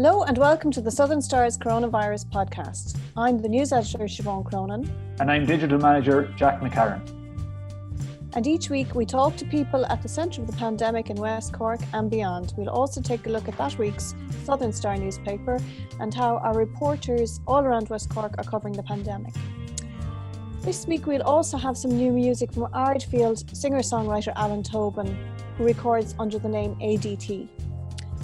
Hello and welcome to the Southern Star's Coronavirus Podcast. I'm the news editor Siobhan Cronin. And I'm digital manager Jack McCarron. And each week we talk to people at the centre of the pandemic in West Cork and beyond. We'll also take a look at that week's Southern Star newspaper and how our reporters all around West Cork are covering the pandemic. This week we'll also have some new music from Ardfield singer-songwriter Alan Tobin, who records under the name ADT.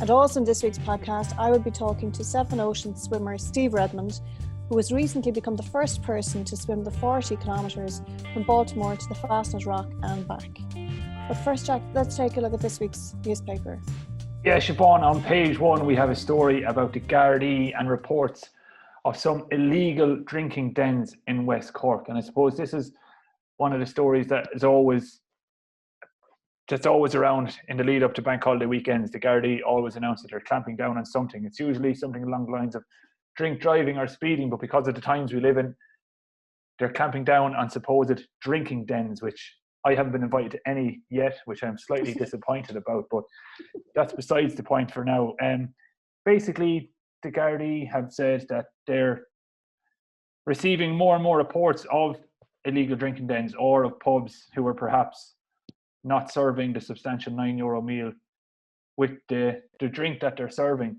And also in this week's podcast, I will be talking to Seven Oceans swimmer Steve Redmond, who has recently become the first person to swim the 40 kilometres from Baltimore to the Fastnet Rock and back. But first, Jack, let's take a look at this week's newspaper. Yeah, Siobhan, on page 1 we have a story about the Gardaí and reports of some illegal drinking dens in West Cork. And I suppose this is one of the stories that is always around in the lead up to bank holiday weekends. The Gardaí always announce that they're clamping down on something. It's usually something along the lines of drink driving or speeding, but because of the times we live in, they're clamping down on supposed drinking dens, which I haven't been invited to any yet, which I'm slightly disappointed about, but that's besides the point for now. Basically, the Gardaí have said that they're receiving more and more reports of illegal drinking dens or of pubs who are perhaps not serving the substantial €9 meal with the drink that they're serving.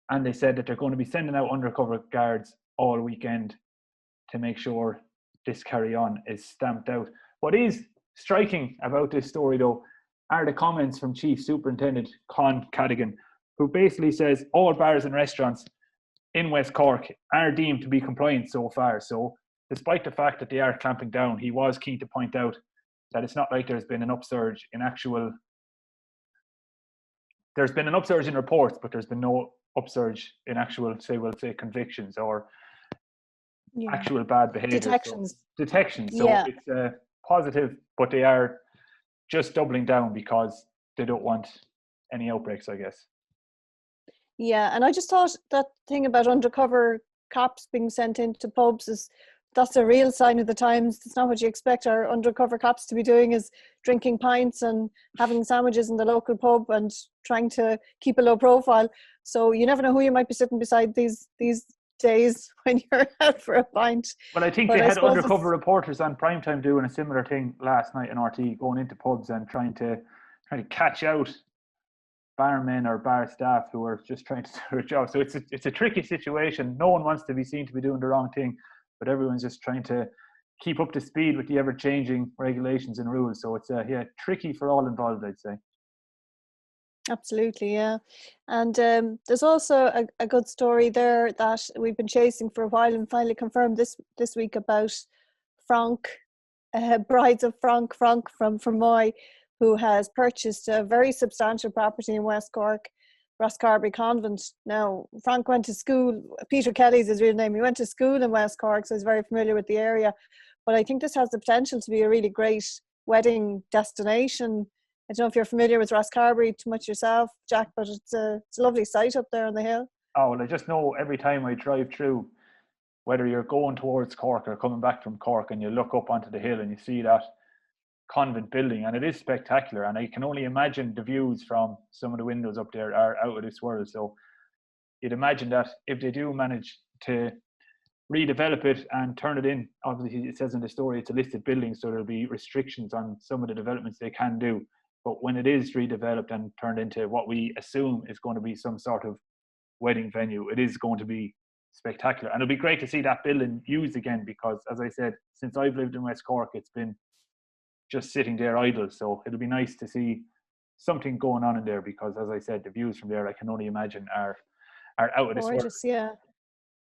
And they said that they're going to be sending out undercover guards all weekend to make sure this carry on is stamped out. What is striking about this story, though, are the comments from Chief Superintendent Con Cadigan, who basically says all bars and restaurants in West Cork are deemed to be compliant so far. So despite the fact that they are clamping down, he was keen to point out that it's not like there's been an upsurge in there's been an upsurge in reports, but there's been no upsurge in actual, say convictions or actual bad behaviour. Detections. So it's positive, but they are just doubling down because they don't want any outbreaks, I guess. Yeah, and I just thought that thing about undercover cops being sent into pubs that's a real sign of the times. It's not what you expect our undercover cops to be doing, is drinking pints and having sandwiches in the local pub and trying to keep a low profile. So you never know who you might be sitting beside these days when you're out for a pint. Well, I think they had undercover reporters on primetime doing a similar thing last night in RT, going into pubs and trying to catch out barmen or bar staff who are just trying to do their job. So it's a tricky situation. No one wants to be seen to be doing the wrong thing, but everyone's just trying to keep up to speed with the ever-changing regulations and rules. So it's tricky for all involved, I'd say. Absolutely, yeah. And there's also a good story there that we've been chasing for a while and finally confirmed this week about Frank, Brides of Frank from Fermoy, who has purchased a very substantial property in West Cork, Rosscarbery Convent. Now, Frank went to school, Peter Kelly's his real name, he went to school in West Cork, so he's very familiar with the area. But I think this has the potential to be a really great wedding destination. I don't know if you're familiar with Rosscarbery too much yourself, Jack, but it's a lovely site up there on the hill. Oh, well, I just know every time I drive through, whether you're going towards Cork or coming back from Cork, and you look up onto the hill and you see that convent building, and it is spectacular, and I can only imagine the views from some of the windows up there are out of this world. So you'd imagine that if they do manage to redevelop it and turn it in, obviously it says in the story it's a listed building, so there'll be restrictions on some of the developments they can do, but when it is redeveloped and turned into what we assume is going to be some sort of wedding venue, it is going to be spectacular. And it'll be great to see that building used again, because as I said, since I've lived in West Cork, it's been just sitting there idle. So it'll be nice to see something going on in there, because as I said, the views from there I can only imagine are out of this world. Gorgeous, yeah.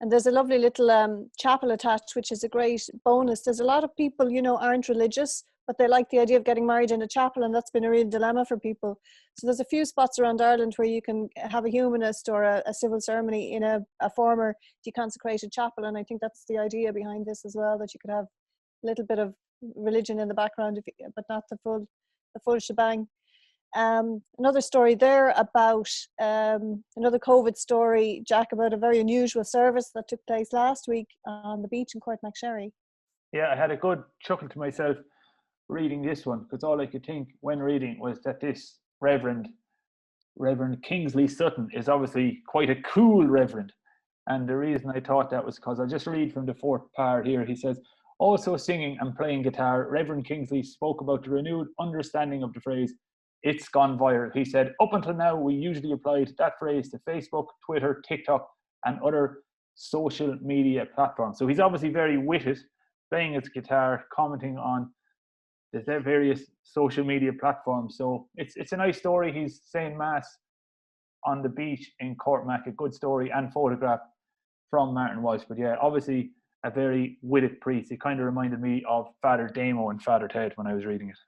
And there's a lovely little chapel attached, which is a great bonus. There's a lot of people, aren't religious, but they like the idea of getting married in a chapel, and that's been a real dilemma for people. So there's a few spots around Ireland where you can have a humanist or a civil ceremony in a former deconsecrated chapel, and I think that's the idea behind this as well, that you could have a little bit of religion in the background, but not the full shebang. Another story there about another COVID story, Jack, about a very unusual service that took place last week on the beach in Courtmacsherry. Yeah, I had a good chuckle to myself reading this one, because all I could think when reading was that this reverend Reverend Kingsley Sutton is obviously quite a cool reverend. And the reason I thought that was because I'll just read from the fourth part here. He says, also singing and playing guitar, Reverend Kingsley spoke about the renewed understanding of the phrase, "It's gone viral." He said, up until now, we usually applied that phrase to Facebook, Twitter, TikTok, and other social media platforms. So he's obviously very witted, playing his guitar, commenting on the various social media platforms. So it's a nice story. He's saying mass on the beach in Cormac, a good story and photograph from Martin Walsh. But yeah, obviously a very witted priest. It kind of reminded me of Father Damo and Father Ted when I was reading it.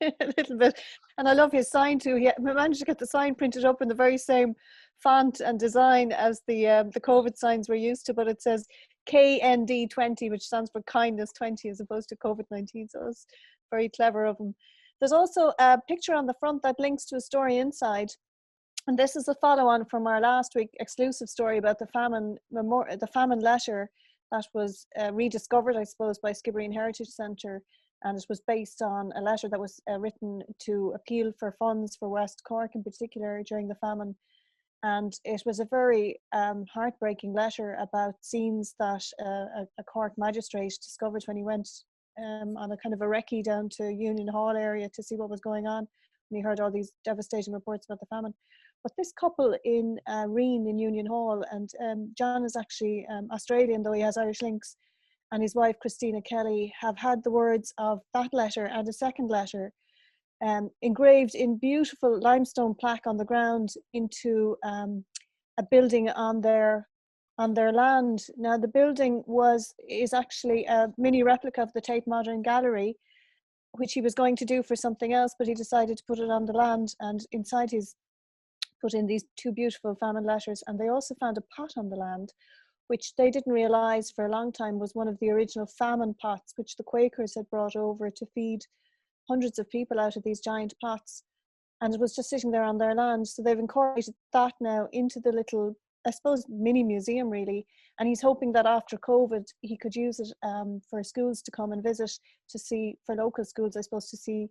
A little bit. And I love his sign too. He managed to get the sign printed up in the very same font and design as the COVID signs we're used to, but it says KND 20, which stands for kindness 20 as opposed to COVID-19. So it's very clever of him. There's also a picture on the front that links to a story inside. And this is a follow-on from our last week exclusive story about the famine letter that was rediscovered, I suppose, by Skibbereen Heritage Centre. And it was based on a letter that was written to appeal for funds for West Cork in particular during the famine. And it was a very heartbreaking letter about scenes that a Cork magistrate discovered when he went on a kind of a recce down to Union Hall area to see what was going on. And he heard all these devastating reports about the famine. But this couple in Reen in Union Hall, and John is actually Australian, though he has Irish links, and his wife Christina Kelly have had the words of that letter and a second letter engraved in beautiful limestone plaque on the ground into a building on their land. Now the building is actually a mini replica of the Tate Modern Gallery, which he was going to do for something else, but he decided to put it on the land, and inside he's put in these two beautiful famine letters. And they also found a pot on the land, which they didn't realise for a long time was one of the original famine pots, which the Quakers had brought over to feed hundreds of people out of these giant pots. And it was just sitting there on their land. So they've incorporated that now into the little, I suppose, mini museum really. And he's hoping that after COVID, he could use it for schools to come and visit, to see, for local schools, I suppose, to see,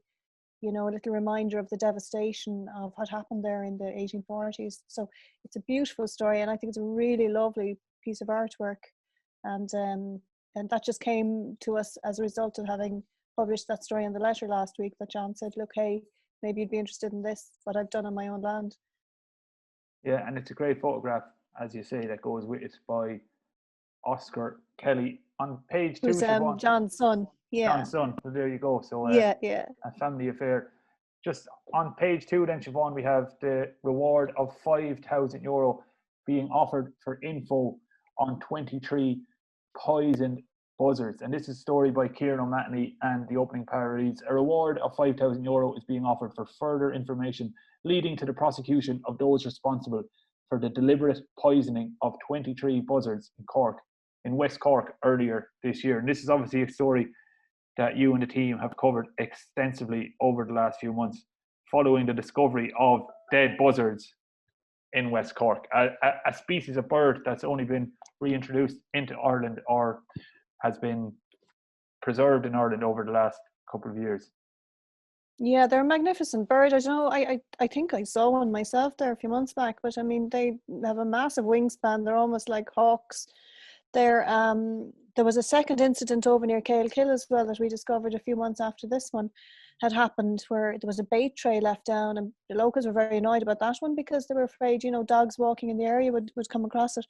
you know, a little reminder of the devastation of what happened there in the 1840s. So it's a beautiful story, and I think it's a really lovely piece of artwork. And that just came to us as a result of having published that story in the letter last week, that John said, look, hey, maybe you'd be interested in this, what I've done on my own land. Yeah, and it's a great photograph, as you say, that goes with it by Oscar Kelly on page 2. Who's John's son. Yeah. John's son. Well, there you go. So yeah. A family affair. Just on page 2 then, Siobhan, we have the reward of €5,000 being offered for info on 23 poisoned buzzards. And this is a story by Kieran O'Mahony, and the opening para reads, a reward of €5,000 is being offered for further information leading to the prosecution of those responsible for the deliberate poisoning of 23 buzzards in West Cork earlier this year. And this is obviously a story that you and the team have covered extensively over the last few months, following the discovery of dead buzzards in West Cork, a species of bird that's only been reintroduced into Ireland or has been preserved in Ireland over the last couple of years. Yeah, they're a magnificent bird. I don't know, I think I saw one myself there a few months back, but I mean, they have a massive wingspan. They're almost like hawks. There was a second incident over near Calekill as well that we discovered a few months after this one had happened, where there was a bait tray left down, and the locals were very annoyed about that one because they were afraid, you know, dogs walking in the area would come across it.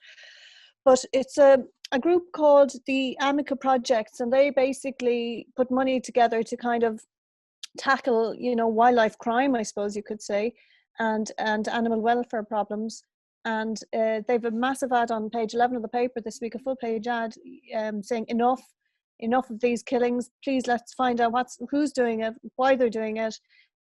But it's a group called the Amica Projects, and they basically put money together to kind of tackle, you know, wildlife crime, I suppose you could say, and animal welfare problems. And they've a massive ad on page 11 of the paper this week, a full page ad saying enough of these killings. Please, let's find out who's doing it, why they're doing it,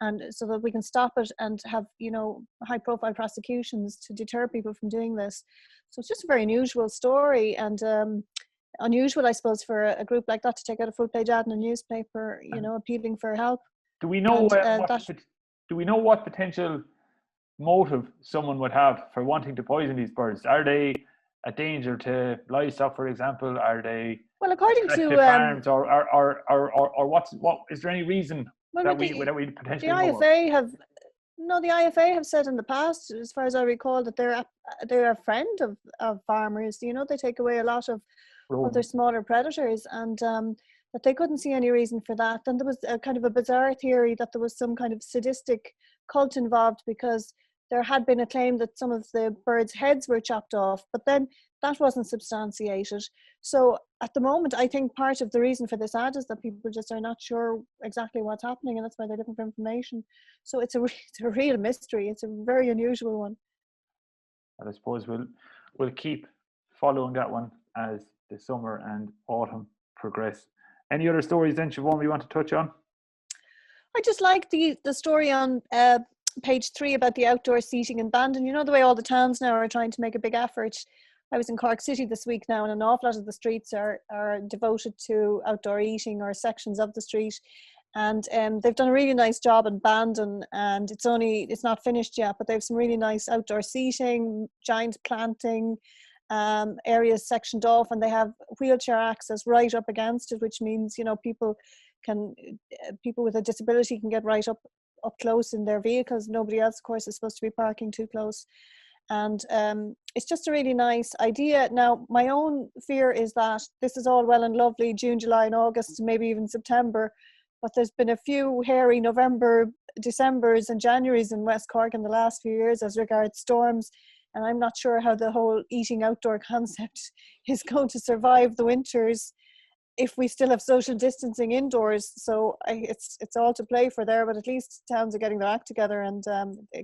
and so that we can stop it and have, you know, high profile prosecutions to deter people from doing this. So it's just a very unusual story, and unusual, I suppose, for a group like that to take out a full page ad in a newspaper, you know, appealing for help. Do we know what potential motive someone would have for wanting to poison these birds? Are they a danger to livestock, for example? Are they, well, according to farms, or what is there any reason that we potentially the IFA have no, the IFA have said in the past, as far as I recall, that they're a friend of farmers. You know, they take away a lot of other smaller predators, and that they couldn't see any reason for that. Then there was a kind of a bizarre theory that there was some kind of sadistic cult involved, because there had been a claim that some of the birds' heads were chopped off, but then that wasn't substantiated. So at the moment, I think part of the reason for this ad is that people just are not sure exactly what's happening, and that's why they're looking for information. So it's a real mystery. It's a very unusual one. And I suppose we'll keep following that one as the summer and autumn progress. Any other stories then, Siobhan, we want to touch on? I just like the story on page 3 about the outdoor seating in Bandon. You know, the way all the towns now are trying to make a big effort. I was in Cork City this week now, and an awful lot of the streets are devoted to outdoor eating, or sections of the street. And they've done a really nice job in Bandon, and it's not finished yet, but they have some really nice outdoor seating, giant planting, areas sectioned off, and they have wheelchair access right up against it, which means, you know, people with a disability can get right up close in their vehicles. Nobody else, of course, is supposed to be parking too close. And it's just a really nice idea. Now, my own fear is that this is all well and lovely, June, July and August, maybe even September, but there's been a few hairy November, Decembers and Januaries in West Cork in the last few years as regards storms. And I'm not sure how the whole eating outdoor concept is going to survive the winters if we still have social distancing indoors. So it's all to play for there, but at least towns are getting their act together, and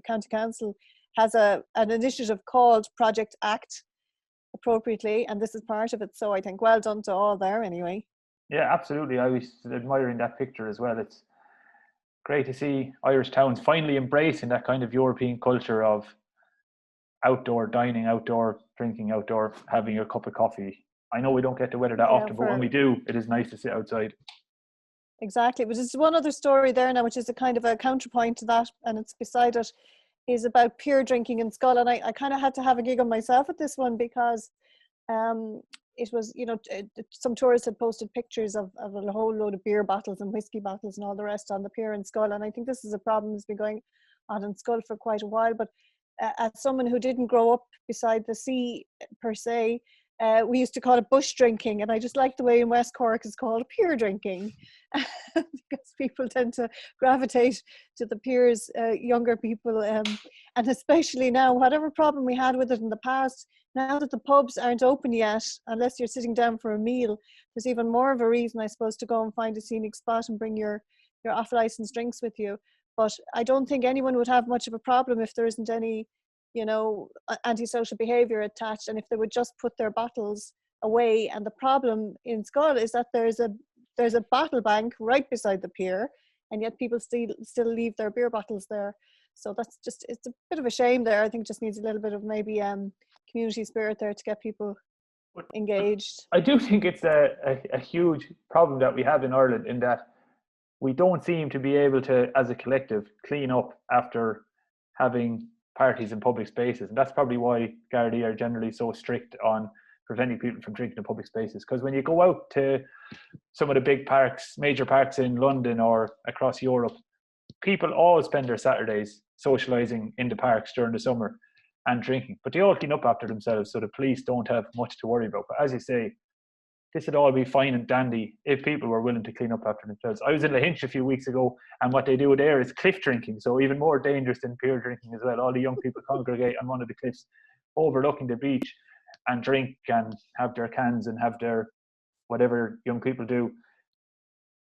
County Council has an initiative called Project Act, appropriately, and this is part of it. So I think well done to all there anyway. Yeah, absolutely. I was admiring that picture as well. It's great to see Irish towns finally embracing that kind of European culture of outdoor dining, outdoor drinking, outdoor having a cup of coffee. I know we don't get the weather that often, but when we do, it is nice to sit outside. Exactly. But there's one other story there now, which is a kind of a counterpoint to that, and it's beside it, is about beer drinking in Schull. And I kind of had to have a giggle myself at this one, because it was, you know, some tourists had posted pictures of a whole load of beer bottles and whiskey bottles and all the rest on the pier in Schull. And I think this is a problem that's been going on in Schull for quite a while. But as someone who didn't grow up beside the sea per se, we used to call it bush drinking, and I just like the way in West Cork it's called pier drinking, because people tend to gravitate to the piers, younger people, and especially now, whatever problem we had with it in the past, now that the pubs aren't open yet, unless you're sitting down for a meal, there's even more of a reason, I suppose, to go and find a scenic spot and bring your off-licensed drinks with you. But I don't think anyone would have much of a problem if there isn't any, you know, antisocial behaviour attached, and if they would just put their bottles away. And the problem in Schull is that there's a bottle bank right beside the pier, and yet people still leave their beer bottles there. So that's just, it's a bit of a shame there. I think it just needs a little bit of maybe community spirit there to get people engaged. I do think it's a huge problem that we have in Ireland, in that we don't seem to be able to, as a collective, clean up after having parties in public spaces. And that's probably why Gardaí are generally so strict on preventing people from drinking in public spaces. Because when you go out to some of the big parks, major parks in London or across Europe, people all spend their Saturdays socialising in the parks during the summer and drinking. But they all clean up after themselves, so the police don't have much to worry about. But as you say, this would all be fine and dandy if people were willing to clean up after themselves. I was in Lahinch a few weeks ago, and what they do there is cliff drinking, so even more dangerous than pier drinking as well. All the young people congregate on one of the cliffs overlooking the beach and drink and have their cans and have their whatever young people do.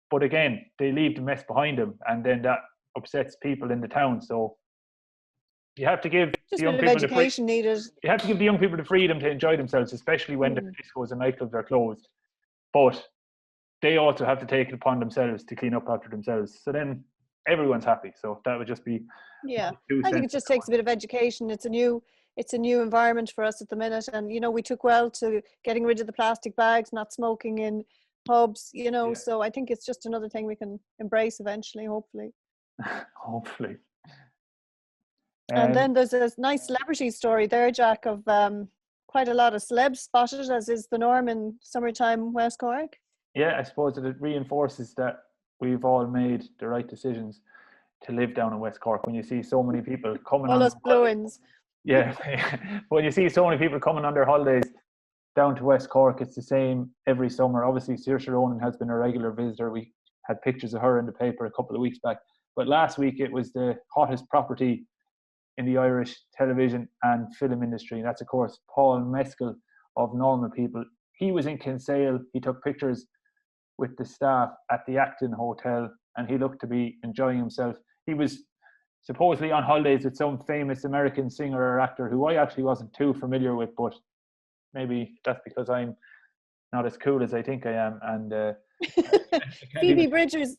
But again, they leave the mess behind them, and then that upsets people in the town. So you have to give the young people education needed. You have to give the young people the freedom to enjoy themselves, especially when the discos and nightclubs are closed. But they also have to take it upon themselves to clean up after themselves. So then everyone's happy. So that would just be I think it just takes a bit of education. It's a new environment for us at the minute, and you know, we took well to getting rid of the plastic bags, not smoking in pubs, you know. So I think it's just another thing we can embrace eventually, hopefully. Hopefully. And then there's a nice celebrity story there, Jack, of quite a lot of celebs spotted, as is the norm in summertime West Cork. Yeah, I suppose that it reinforces that we've all made the right decisions. to live down in West Cork when you see so many people coming All on us blow-ins. yeah. When you see so many people coming on their holidays down to West Cork, it's the same every summer. Obviously, Saoirse Ronan has been a regular visitor. We had pictures of her in the paper a couple of weeks back. But last week, it was the hottest property in the Irish television and film industry. And that's, of course, Paul Mescal of Normal People. He was in Kinsale. He took pictures with the staff at the Acton Hotel, and he looked to be enjoying himself. He was supposedly on holidays with some famous American singer or actor who I actually wasn't too familiar with, but maybe that's because I'm not as cool as I think I am. And Phoebe Bridgers.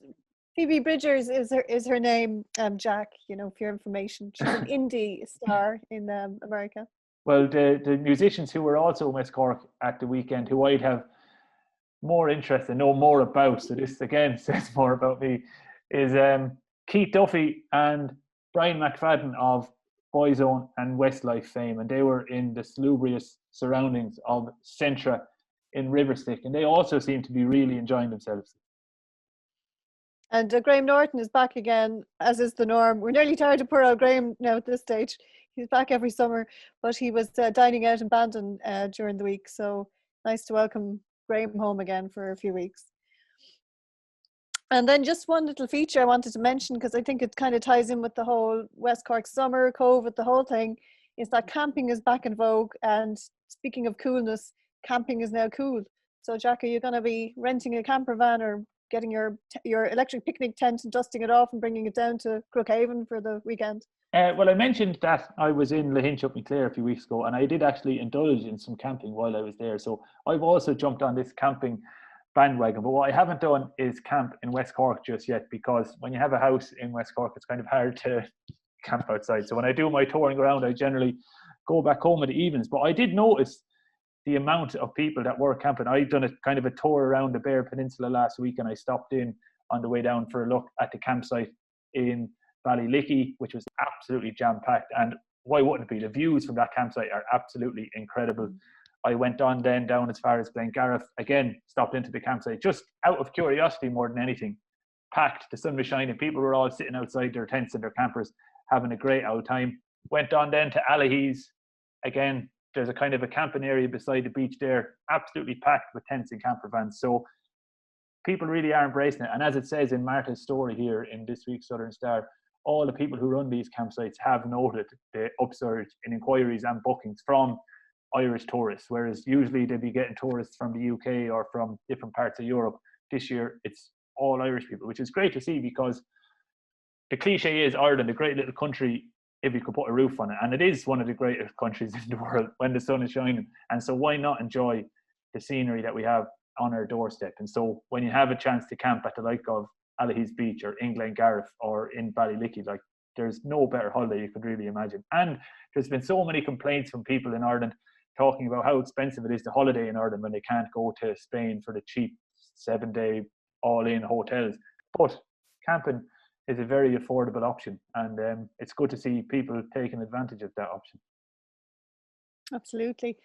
Phoebe Bridgers is her name, Jack, you know, for your information. She's an indie star in America. Well, the musicians who were also in West Cork at the weekend, who I'd have more interest and know more about, so this again says more about me, is Keith Duffy and Brian McFadden of Boyzone and Westlife fame, and they were in the salubrious surroundings of Centra in Riverstick, and they also seem to be really enjoying themselves. And Graham Norton is back again, as is the norm. We're nearly tired of poor old Graham now at this stage. He's back every summer, but he was dining out in Bandon during the week, so nice to welcome Graham home again for a few weeks. And then just one little feature I wanted to mention, because I think it kind of ties in with the whole West Cork summer, COVID, the whole thing, is that camping is back in vogue. And speaking of coolness, camping is now cool. So Jack, are you going to be renting a camper van or getting your electric picnic tent and dusting it off and bringing it down to Crookhaven for the weekend? Well, I mentioned that I was in Lahinch up in Clare a few weeks ago, and I did actually indulge in some camping while I was there. So I've also jumped on this camping bandwagon. But what I haven't done is camp in West Cork just yet, because when you have a house in West Cork, it's kind of hard to camp outside. So when I do my touring around, I generally go back home in the evenings. But I did notice the amount of people that were camping. I'd done a kind of a tour around the Bear Peninsula last week, and I stopped in on the way down for a look at the campsite in Ballylickey, which was absolutely jam-packed. And why wouldn't it be? The views from that campsite are absolutely incredible. I went on then down as far as Glengarriff, again, stopped into the campsite, just out of curiosity more than anything. Packed, the sun was shining, people were all sitting outside their tents and their campers, having a great old time. Went on then to Allahy's, again, there's a kind of a camping area beside the beach there, absolutely packed with tents and camper vans. So people really are embracing it. And as it says in Martha's story here in this week's Southern Star, all the people who run these campsites have noted the upsurge in inquiries and bookings from Irish tourists, whereas usually they'd be getting tourists from the UK or from different parts of Europe. This year, it's all Irish people, which is great to see, because the cliche is Ireland, a great little country if you could put a roof on it. And it is one of the greatest countries in the world when the sun is shining. And so why not enjoy the scenery that we have on our doorstep? And so when you have a chance to camp at the like of Allahy's Beach or in Glengarriff or in Ballylickey, like, there's no better holiday you could really imagine. And there's been so many complaints from people in Ireland talking about how expensive it is to holiday in Ireland when they can't go to Spain for the cheap 7-day all-in hotels. But camping is a very affordable option, and it's good to see people taking advantage of that option. Absolutely.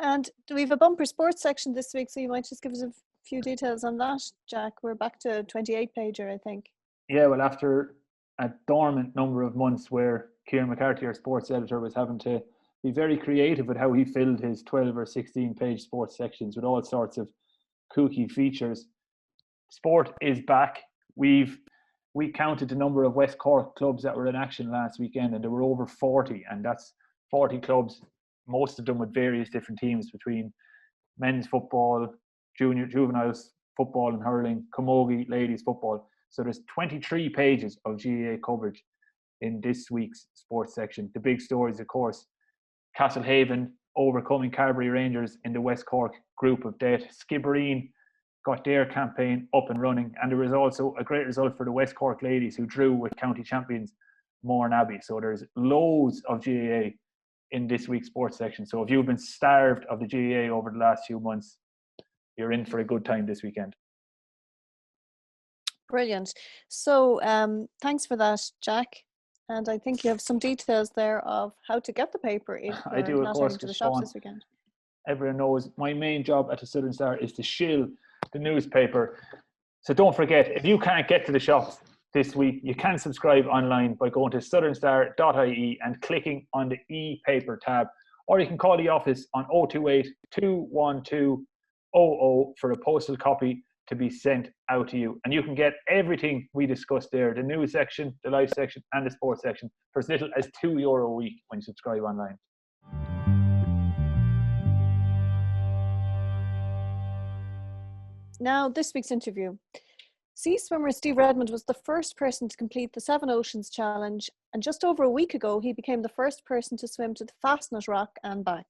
And do we have a bumper sports section this week? So you might just give us a few details on that, Jack. We're back to 28-pager, I think. Yeah, well, after a dormant number of months where Kieran McCarthy, our sports editor, was having to be very creative with how he filled his 12 or 16-page sports sections with all sorts of kooky features, sport is back. We counted the number of West Cork clubs that were in action last weekend, and there were over 40, and that's 40 clubs, most of them with various different teams between men's football, juveniles football and hurling, camogie, ladies football. So there's 23 pages of GAA coverage in this week's sports section. The big stories, of course, Castlehaven overcoming Carbery Rangers in the West Cork group of death. Skibbereen got their campaign up and running, and there was also a great result for the West Cork ladies, who drew with county champions Mourne Abbey. So there's loads of GAA in this week's sports section. So if you've been starved of the GAA over the last few months, you're in for a good time this weekend. Brilliant. So thanks for that, Jack. And I think you have some details there of how to get the paper if I do, of not course, heading to the shops this weekend. Everyone knows my main job at the Southern Star is to shill the newspaper. So don't forget, if you can't get to the shops, this week. You can subscribe online by going to thesouthernstarTV and clicking on the e-paper tab, or you can call the office on 028 212 00 for a postal copy to be sent out to you. And you can get everything we discussed there, the news section, the life section, and the sports section, for as little as €2 a week when you subscribe online. Now, this week's interview. Sea swimmer Steve Redmond was the first person to complete the 7 Oceans Challenge, and just over a week ago, he became the first person to swim to the Fastnet Rock and back.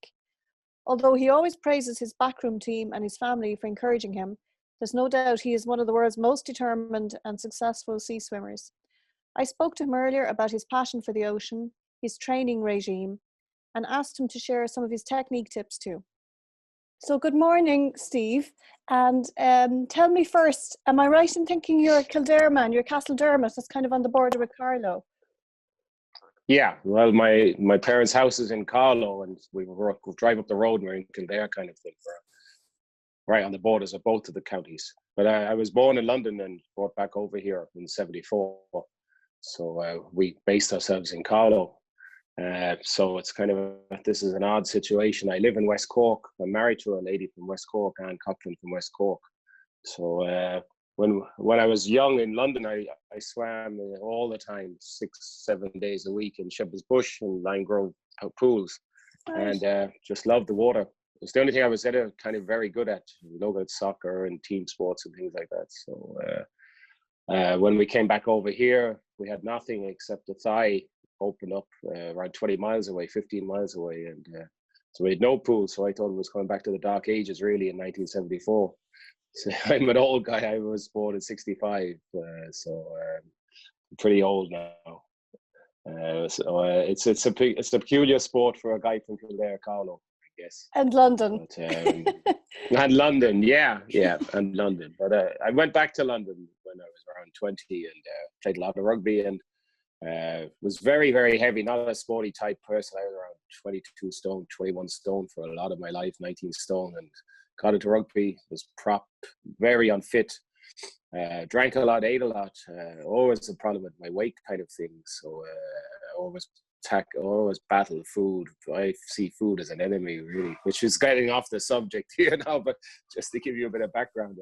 Although he always praises his backroom team and his family for encouraging him, there's no doubt he is one of the world's most determined and successful sea swimmers. I spoke to him earlier about his passion for the ocean, his training regime, and asked him to share some of his technique tips too. So good morning, Steve. And tell me first, am I right in thinking you're a Kildare man? You're Castledermot, that's kind of on the border with Carlow. Yeah, well, my parents' house is in Carlow, and we drive up the road and we're in Kildare kind of thing. Right on the borders of both of the counties. But I was born in London and brought back over here in '74. So we based ourselves in Carlow. So it's kind of, this is an odd situation. I live in West Cork. I'm married to a lady from West Cork, Anne Coughlin from West Cork. So when I was young in London, I swam all the time, 6-7 days a week in Shepherd's Bush and Line Grove pools. Nice. And just loved the water. It's the only thing I was ever kind of very good at, at soccer and team sports and things like that. So when we came back over here, we had nothing except the thigh opened up around 20 miles away, 15 miles away. And so we had no pool. So I thought it was coming back to the dark ages really in 1974. So I'm an old guy. I was born in '65. So I'm pretty old now. It's a peculiar sport for a guy from Kildare, Carlow. Yes. And London. But, and London, yeah, and London. But I went back to London when I was around 20 and played a lot of rugby and was very, very heavy, not a sporty type person. I was around 22 stone, 21 stone for a lot of my life, 19 stone, and got into rugby, was prop, very unfit, drank a lot, ate a lot, always a problem with my weight kind of thing. So always battle food. I see food as an enemy, really, which is getting off the subject here now, but just to give you a bit of background.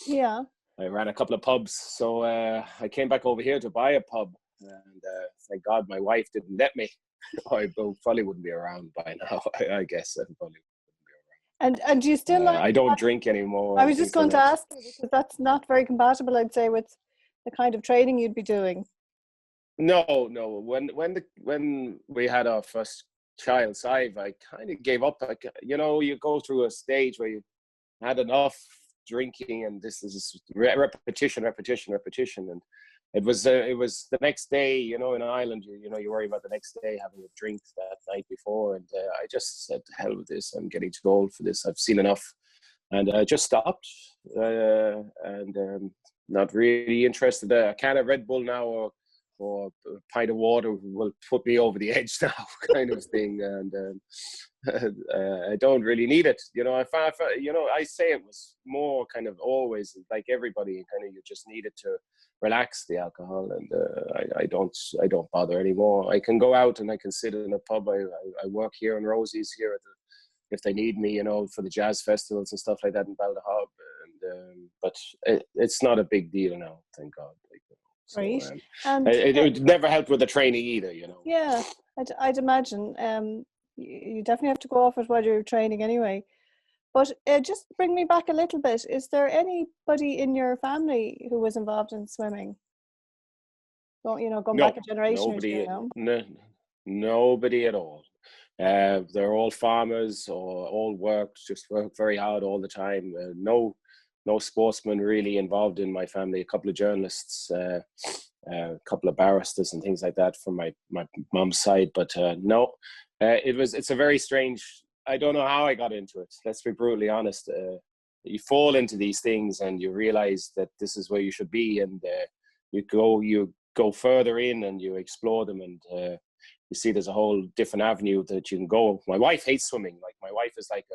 Yeah. I ran a couple of pubs, so I came back over here to buy a pub, and thank God my wife didn't let me. I probably wouldn't be around by now, I guess. I probably wouldn't be around. And do you still like... I don't drink anymore. I was just going to ask you, because that's not very compatible, I'd say, with the kind of training you'd be doing. No. When we had our first child, Sive, I kind of gave up. Like, you go through a stage where you had enough drinking, and this is repetition, and it was the next day. In Ireland, you worry about the next day having a drink that night before, and I just said, to hell with this. I'm getting too old for this. I've seen enough, and I just stopped. And not really interested. A can of Red Bull now or a pint of water will put me over the edge now, kind of thing. And I don't really need it. I say it was more kind of always like everybody, kind of you just needed to relax the alcohol, and I don't bother anymore. I can go out and I can sit in a pub. I work here in Rosie's here if they need me, for the jazz festivals and stuff like that in Baltimore. And but it's not a big deal now, thank God. Right. So, and it never helped with the training either, Yeah, I'd imagine. You definitely have to go off it while you're training anyway. But just bring me back a little bit. Is there anybody in your family who was involved in swimming? Going back a generation or two, nobody at all. They're all farmers or all work very hard all the time. No sportsmen really involved in my family. A couple of journalists, a couple of barristers and things like that from my mum's side. But no, it's a very strange. I don't know how I got into it. Let's be brutally honest. You fall into these things and you realize that this is where you should be, and you go further in and you explore them, and you see there's a whole different avenue that you can go. My wife hates swimming. Like, my wife is like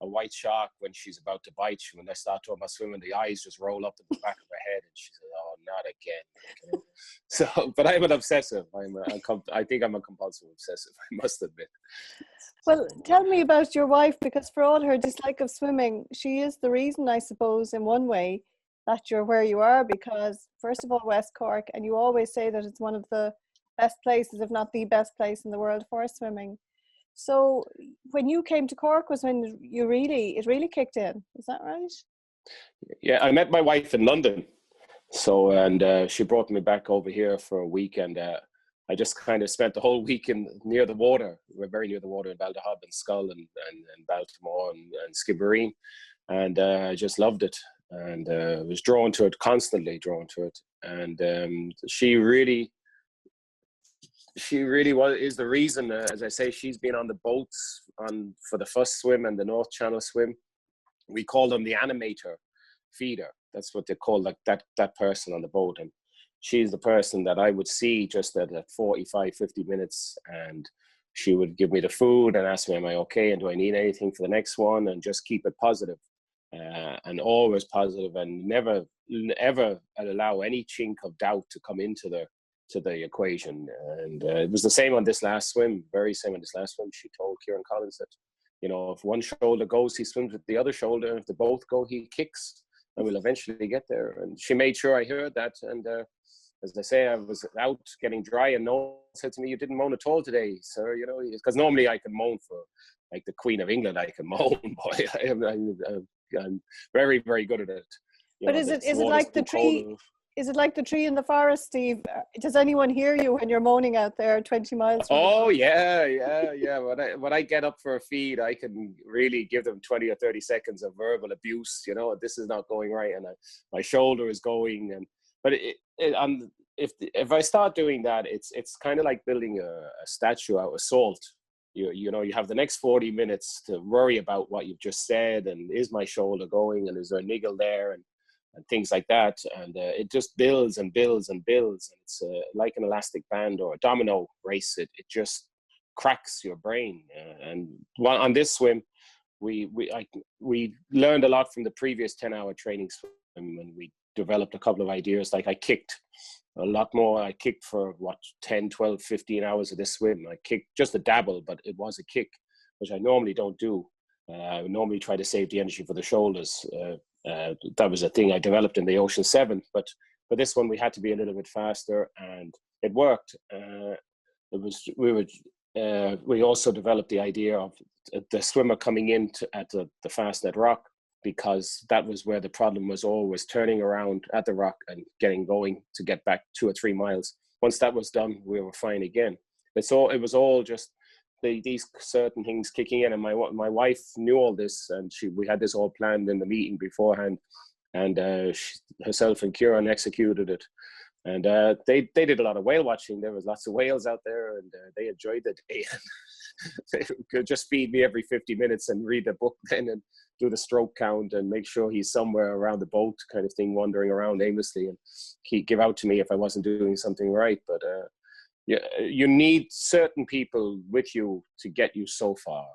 a white shark when she's about to bite you. When I start talking about swimming, the eyes just roll up to the back of her head, and she says, "Oh, not again." Okay. So, but I'm an obsessive. I think I'm a compulsive obsessive. I must admit. Well, tell me about your wife, because for all her dislike of swimming, she is the reason, I suppose, in one way, that you're where you are. Because first of all, West Cork, and you always say that it's one of the best places, if not the best place in the world for swimming. So when you came to Cork was when it really kicked in. Is that right? Yeah, I met my wife in London. So, and she brought me back over here for a week, and I just kind of spent the whole week near the water. We're very near the water in Ballyhub and Skull and Baltimore and Skibbereen, and I just loved it, and was drawn to it, constantly drawn to it. And she really is the reason. As I say, she's been on the boats for the first swim and the North Channel swim. We call them the animator feeder. That's what they call, like that person on the boat. And she's the person that I would see just at 45, 50 minutes, and she would give me the food and ask me, am I okay? And do I need anything for the next one? And just keep it positive, and always positive, and never, ever allow any chink of doubt to come into the equation. And it was the same on this last swim, very same on this last swim. She told Kieran Collins that, you know, if one shoulder goes, he swims with the other shoulder. If they both go, he kicks, and we'll eventually get there. And she made sure I heard that. And as I say, I was out getting dry, and no one said to me, "You didn't moan at all today, sir." You know, because normally I can moan for, like, the Queen of England. I can moan, boy. I'm very, very good at it. But is it like the tree? Is it like the tree in the forest, Steve? Does anyone hear you when you're moaning out there 20 miles from Oh, yeah. When I get up for a feed, I can really give them 20 or 30 seconds of verbal abuse. You know, this is not going right, and my shoulder is going. But if I start doing that, it's kind of like building a statue out of salt. You know, you have the next 40 minutes to worry about what you've just said, and is my shoulder going, and is there a niggle there, and things like that. And it just builds and builds and builds. And it's like an elastic band or a domino race. It just cracks your brain. And on this swim, we learned a lot from the previous 10-hour training swim, and we developed a couple of ideas. Like, I kicked a lot more. I kicked for 10, 12, 15 hours of this swim. I kicked just a dabble, but it was a kick, which I normally don't do. I normally try to save the energy for the shoulders. That was a thing I developed in the Ocean 7, but for this one we had to be a little bit faster, and it worked. We also developed the idea of the swimmer coming in at the Fastnet Rock, because that was where the problem was, always turning around at the rock and getting going to get back 2 or 3 miles. Once that was done, we were fine again. It was all just these certain things kicking in, and my wife knew all this, and we had this all planned in the meeting beforehand, and herself and Kieran executed it. And they did a lot of whale watching. There was lots of whales out there, and they enjoyed the day. They could just feed me every 50 minutes and read the book then, and do the stroke count, and make sure he's somewhere around the boat, kind of thing, wandering around aimlessly, and he'd give out to me if I wasn't doing something right. But you need certain people with you to get you so far,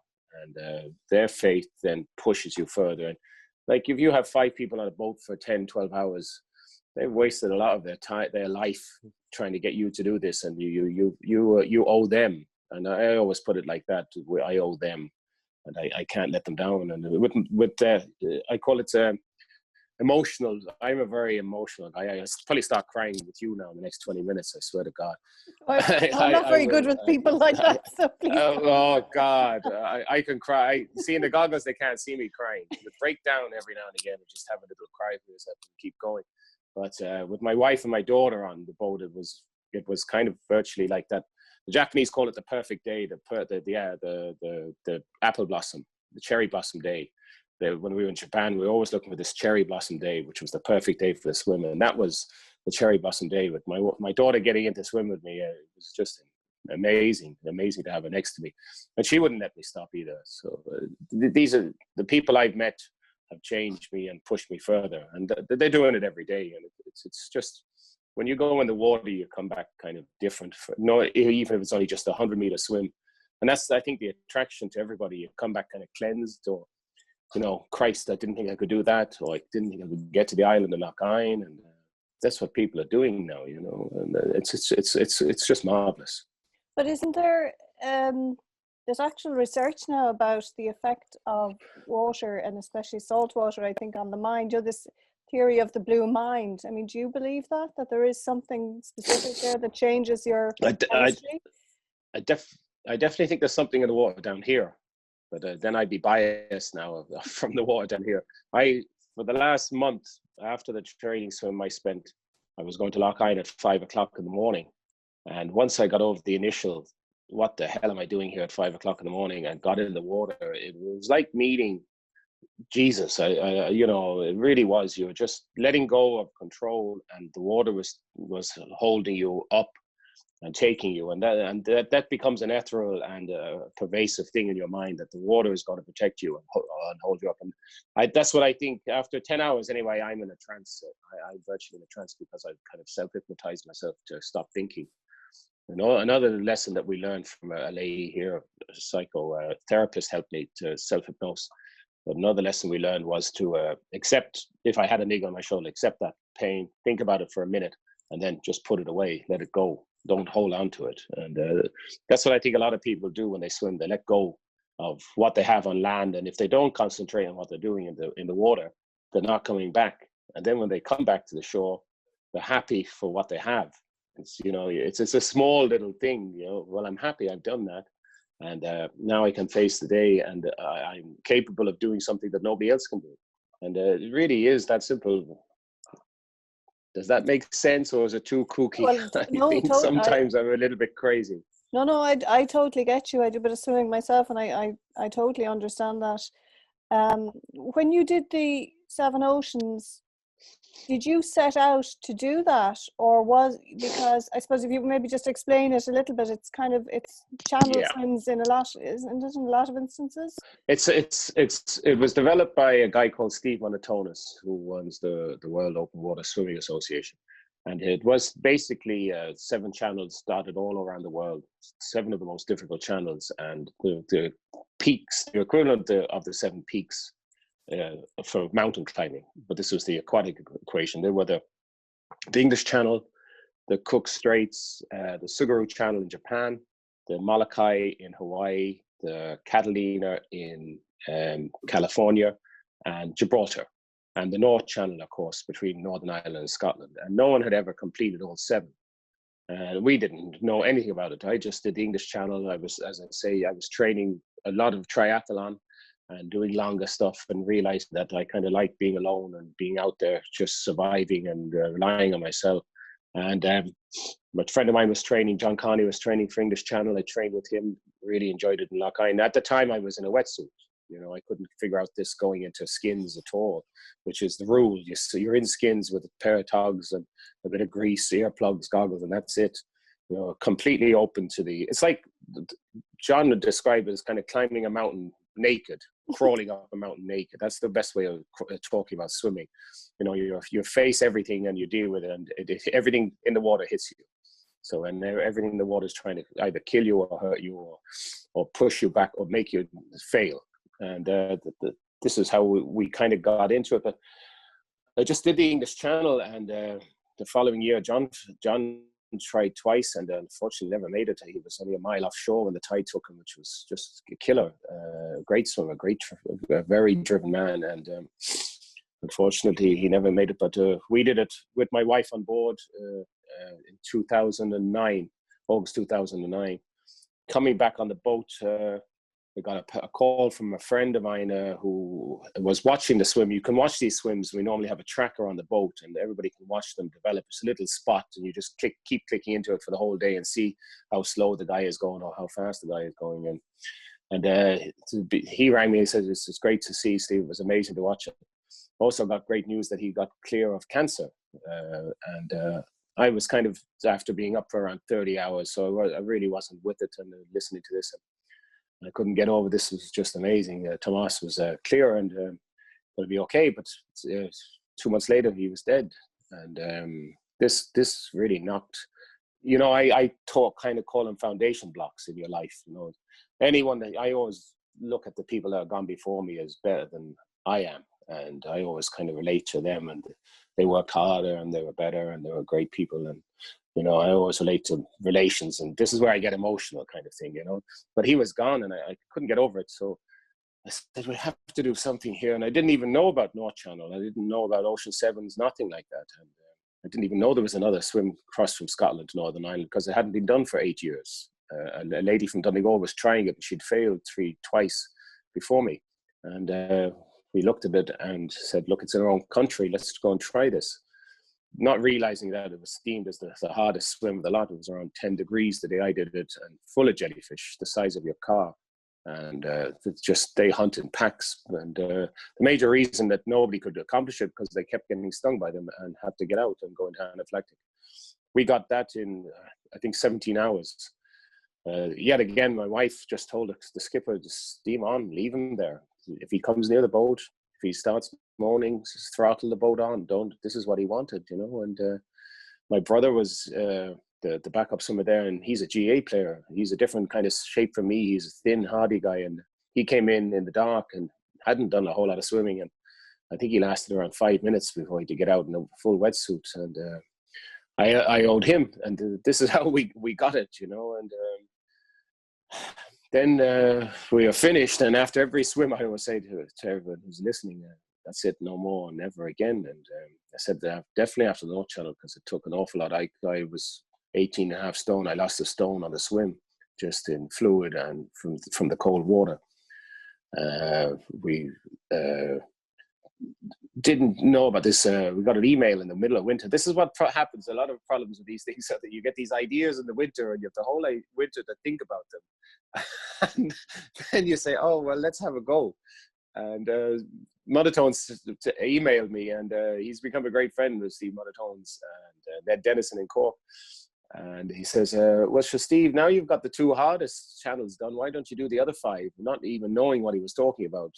and their faith then pushes you further. And like, if you have 5 people on a boat for 10, 12 hours, they've wasted a lot of their time, their life, trying to get you to do this, and you owe them. And I always put it like that: I owe them, and I can't let them down. And I call it emotional. I'm a very emotional guy. I'll probably start crying with you now in the next 20 minutes. I swear to God. I'm not very good with people like that. So please. Oh God, I can cry. See, in the goggles, they can't see me crying. It would break down every now and again, and just have a little cry for yourself and keep going. But with my wife and my daughter on the boat, it was kind of virtually like that. The Japanese call it the perfect day, the apple blossom, the cherry blossom day. When we were in Japan, we were always looking for this cherry blossom day, which was the perfect day for the swim. And that was the cherry blossom day with my daughter getting into swim with me. It was just amazing to have her next to me. And she wouldn't let me stop either. So these are the people I've met have changed me and pushed me further. And they're doing it every day. And it's just, when you go in the water, you come back kind of different. Even if it's only just a 100-meter swim. And that's, I think, the attraction to everybody. You come back kind of cleansed, or Christ, I didn't think I could do that, or I didn't think I could get to the island of Lough-Ine, and that's what people are doing now, and it's just marvelous. But isn't there, there's actual research now about the effect of water, and especially salt water, I think, on the mind. This theory of the blue mind. I mean, do you believe that there is something specific there that changes your chemistry? I definitely think there's something in the water down here, but then I'd be biased now from the water down here. For the last month after the training swim I was going to Lough-Ine at 5 o'clock in the morning. And once I got over the initial, what the hell am I doing here at 5 o'clock in the morning, and got in the water, it was like meeting Jesus. It really was. You were just letting go of control, and the water was holding you up and taking you, and that becomes an ethereal and pervasive thing in your mind, that the water is going to protect you and hold you up. And that's what I think. After 10 hours anyway, I'm in a trance. I'm virtually in a trance, because I've kind of self-hypnotized myself to stop thinking. Another lesson that we learned from a lady here, a psychotherapist, helped me to self-hypnose. But another lesson we learned was to accept, if I had a niggle on my shoulder, accept that pain, think about it for a minute, and then just put it away, let it go. Don't hold on to it. And that's what I think a lot of people do when they swim. They let go of what they have on land. And if they don't concentrate on what they're doing in the water, they're not coming back. And then when they come back to the shore, they're happy for what they have. It's a small little thing, well, I'm happy I've done that. And now I can face the day, and I'm capable of doing something that nobody else can do. And it really is that simple. Does that make sense, or is it too kooky? Well, no, I think sometimes I'm a little bit crazy. No, I totally get you. I do a bit of swimming myself, and I totally understand that. When you did the 7 Oceans, did you set out to do that, or because I suppose if you maybe just explain it a little bit, it's channel swims in a lot, isn't it, in a lot of instances? It was developed by a guy called Steve Redmond, who runs the World Open Water Swimming Association, and it was basically 7 channels dotted all around the world, 7 of the most difficult channels, and the peaks, the equivalent of the 7 peaks for mountain climbing. But this was the aquatic equation. They were the English Channel, the Cook Straits, the Tsugaru Channel in Japan, the Molokai in Hawaii, the Catalina in California, and Gibraltar, and the North Channel, of course, between Northern Ireland and Scotland. And no one had ever completed all 7. And we didn't know anything about it. I just did the English Channel. I was training a lot of triathlon and doing longer stuff, and realized that I kind of like being alone and being out there, just surviving and relying on myself. And my friend of mine was training, John Connie was training for English Channel. I trained with him, really enjoyed it in Lough-Ine. At the time I was in a wetsuit. I couldn't figure out this going into skins at all, which is the rule. You're in skins with a pair of togs and a bit of grease, earplugs, goggles, and that's it. Completely open to it's like John would describe it as kind of climbing a mountain naked, crawling up a mountain naked. That's the best way of talking about swimming. You face everything and you deal with it, and everything in the water hits you. So, and everything in the water is trying to either kill you or hurt you or push you back or make you fail. And this is how we kind of got into it. But I just did the English Channel, and the following year, John tried twice, and unfortunately never made it. He was only a mile offshore when the tide took him, which was just a killer. Great swimmer, a very driven man, and unfortunately he never made it. But we did it with my wife on board in 2009, August 2009. Coming back on the boat, we got a call from a friend of mine who was watching the swim. You can watch these swims. We normally have a tracker on the boat, and everybody can watch them develop. It's a little spot, and you just keep clicking into it for the whole day and see how slow the guy is going or how fast the guy is going. And he rang me and said, it's great to see, Steve. It was amazing to watch it. Also got great news that he got clear of cancer. I was kind of, after being up for around 30 hours, so I really wasn't with it, and listening to this. I couldn't get over this. It was just amazing. Tomas was clear and it'll be okay. But 2 months later, he was dead. And this really knocked. I kind of call them foundation blocks in your life. Anyone that I always look at the people that have gone before me as better than I am. And I always kind of relate to them, and they worked harder and they were better and they were great people. And, you know, I always relate to relations, and this is where I get emotional kind of thing, you know. But he was gone and I couldn't get over it. So I said, we have to do something here. And I didn't even know about North Channel. I didn't know about Ocean Sevens, nothing like that. And I didn't even know there was another swim across from Scotland to Northern Ireland, because it hadn't been done for 8 years. A lady from Donegal was trying it, and she'd failed twice before me. And we looked at it and said, look, it's in our own country. Let's go and try this. Not realizing that it was deemed as the hardest swim of the lot. It was around 10 degrees the day I did it, and full of jellyfish, the size of your car. And they hunt in packs. And the major reason that nobody could accomplish it, because they kept getting stung by them and had to get out and go into anaphylactic. We got that in, I think, 17 hours. Yet again, my wife just told the skipper, just steam on, leave him there. If he comes near the boat, if he starts moaning, just throttle the boat on. This is what he wanted, you know. And my brother was the backup swimmer there, and he's a GA player. He's a different kind of shape from me. He's a thin, hardy guy, and he came in the dark and hadn't done a whole lot of swimming. And I think he lasted around 5 minutes before he could get out in a full wetsuit. And I owed him, and this is how we got it, you know. And then we were finished, and after every swim, I always say to everyone who's listening, that's it, no more, never again. And I said definitely after the North Channel, because it took an awful lot. I was 18.5 stone. I lost a stone on the swim, just in fluid and from the cold water. We didn't know about this. We got an email in the middle of winter. This is what happens. A lot of problems with these things, so that you get these ideas in the winter, and you have the whole winter to think about them. And then you say, oh, well, let's have a go. And Monotones emailed me, and he's become a great friend with Steve Monotones and Ned Dennison in Cork. And he says, well, sure, Steve, now you've got the 2 hardest channels done. Why don't you do the other 5? Not even knowing what he was talking about.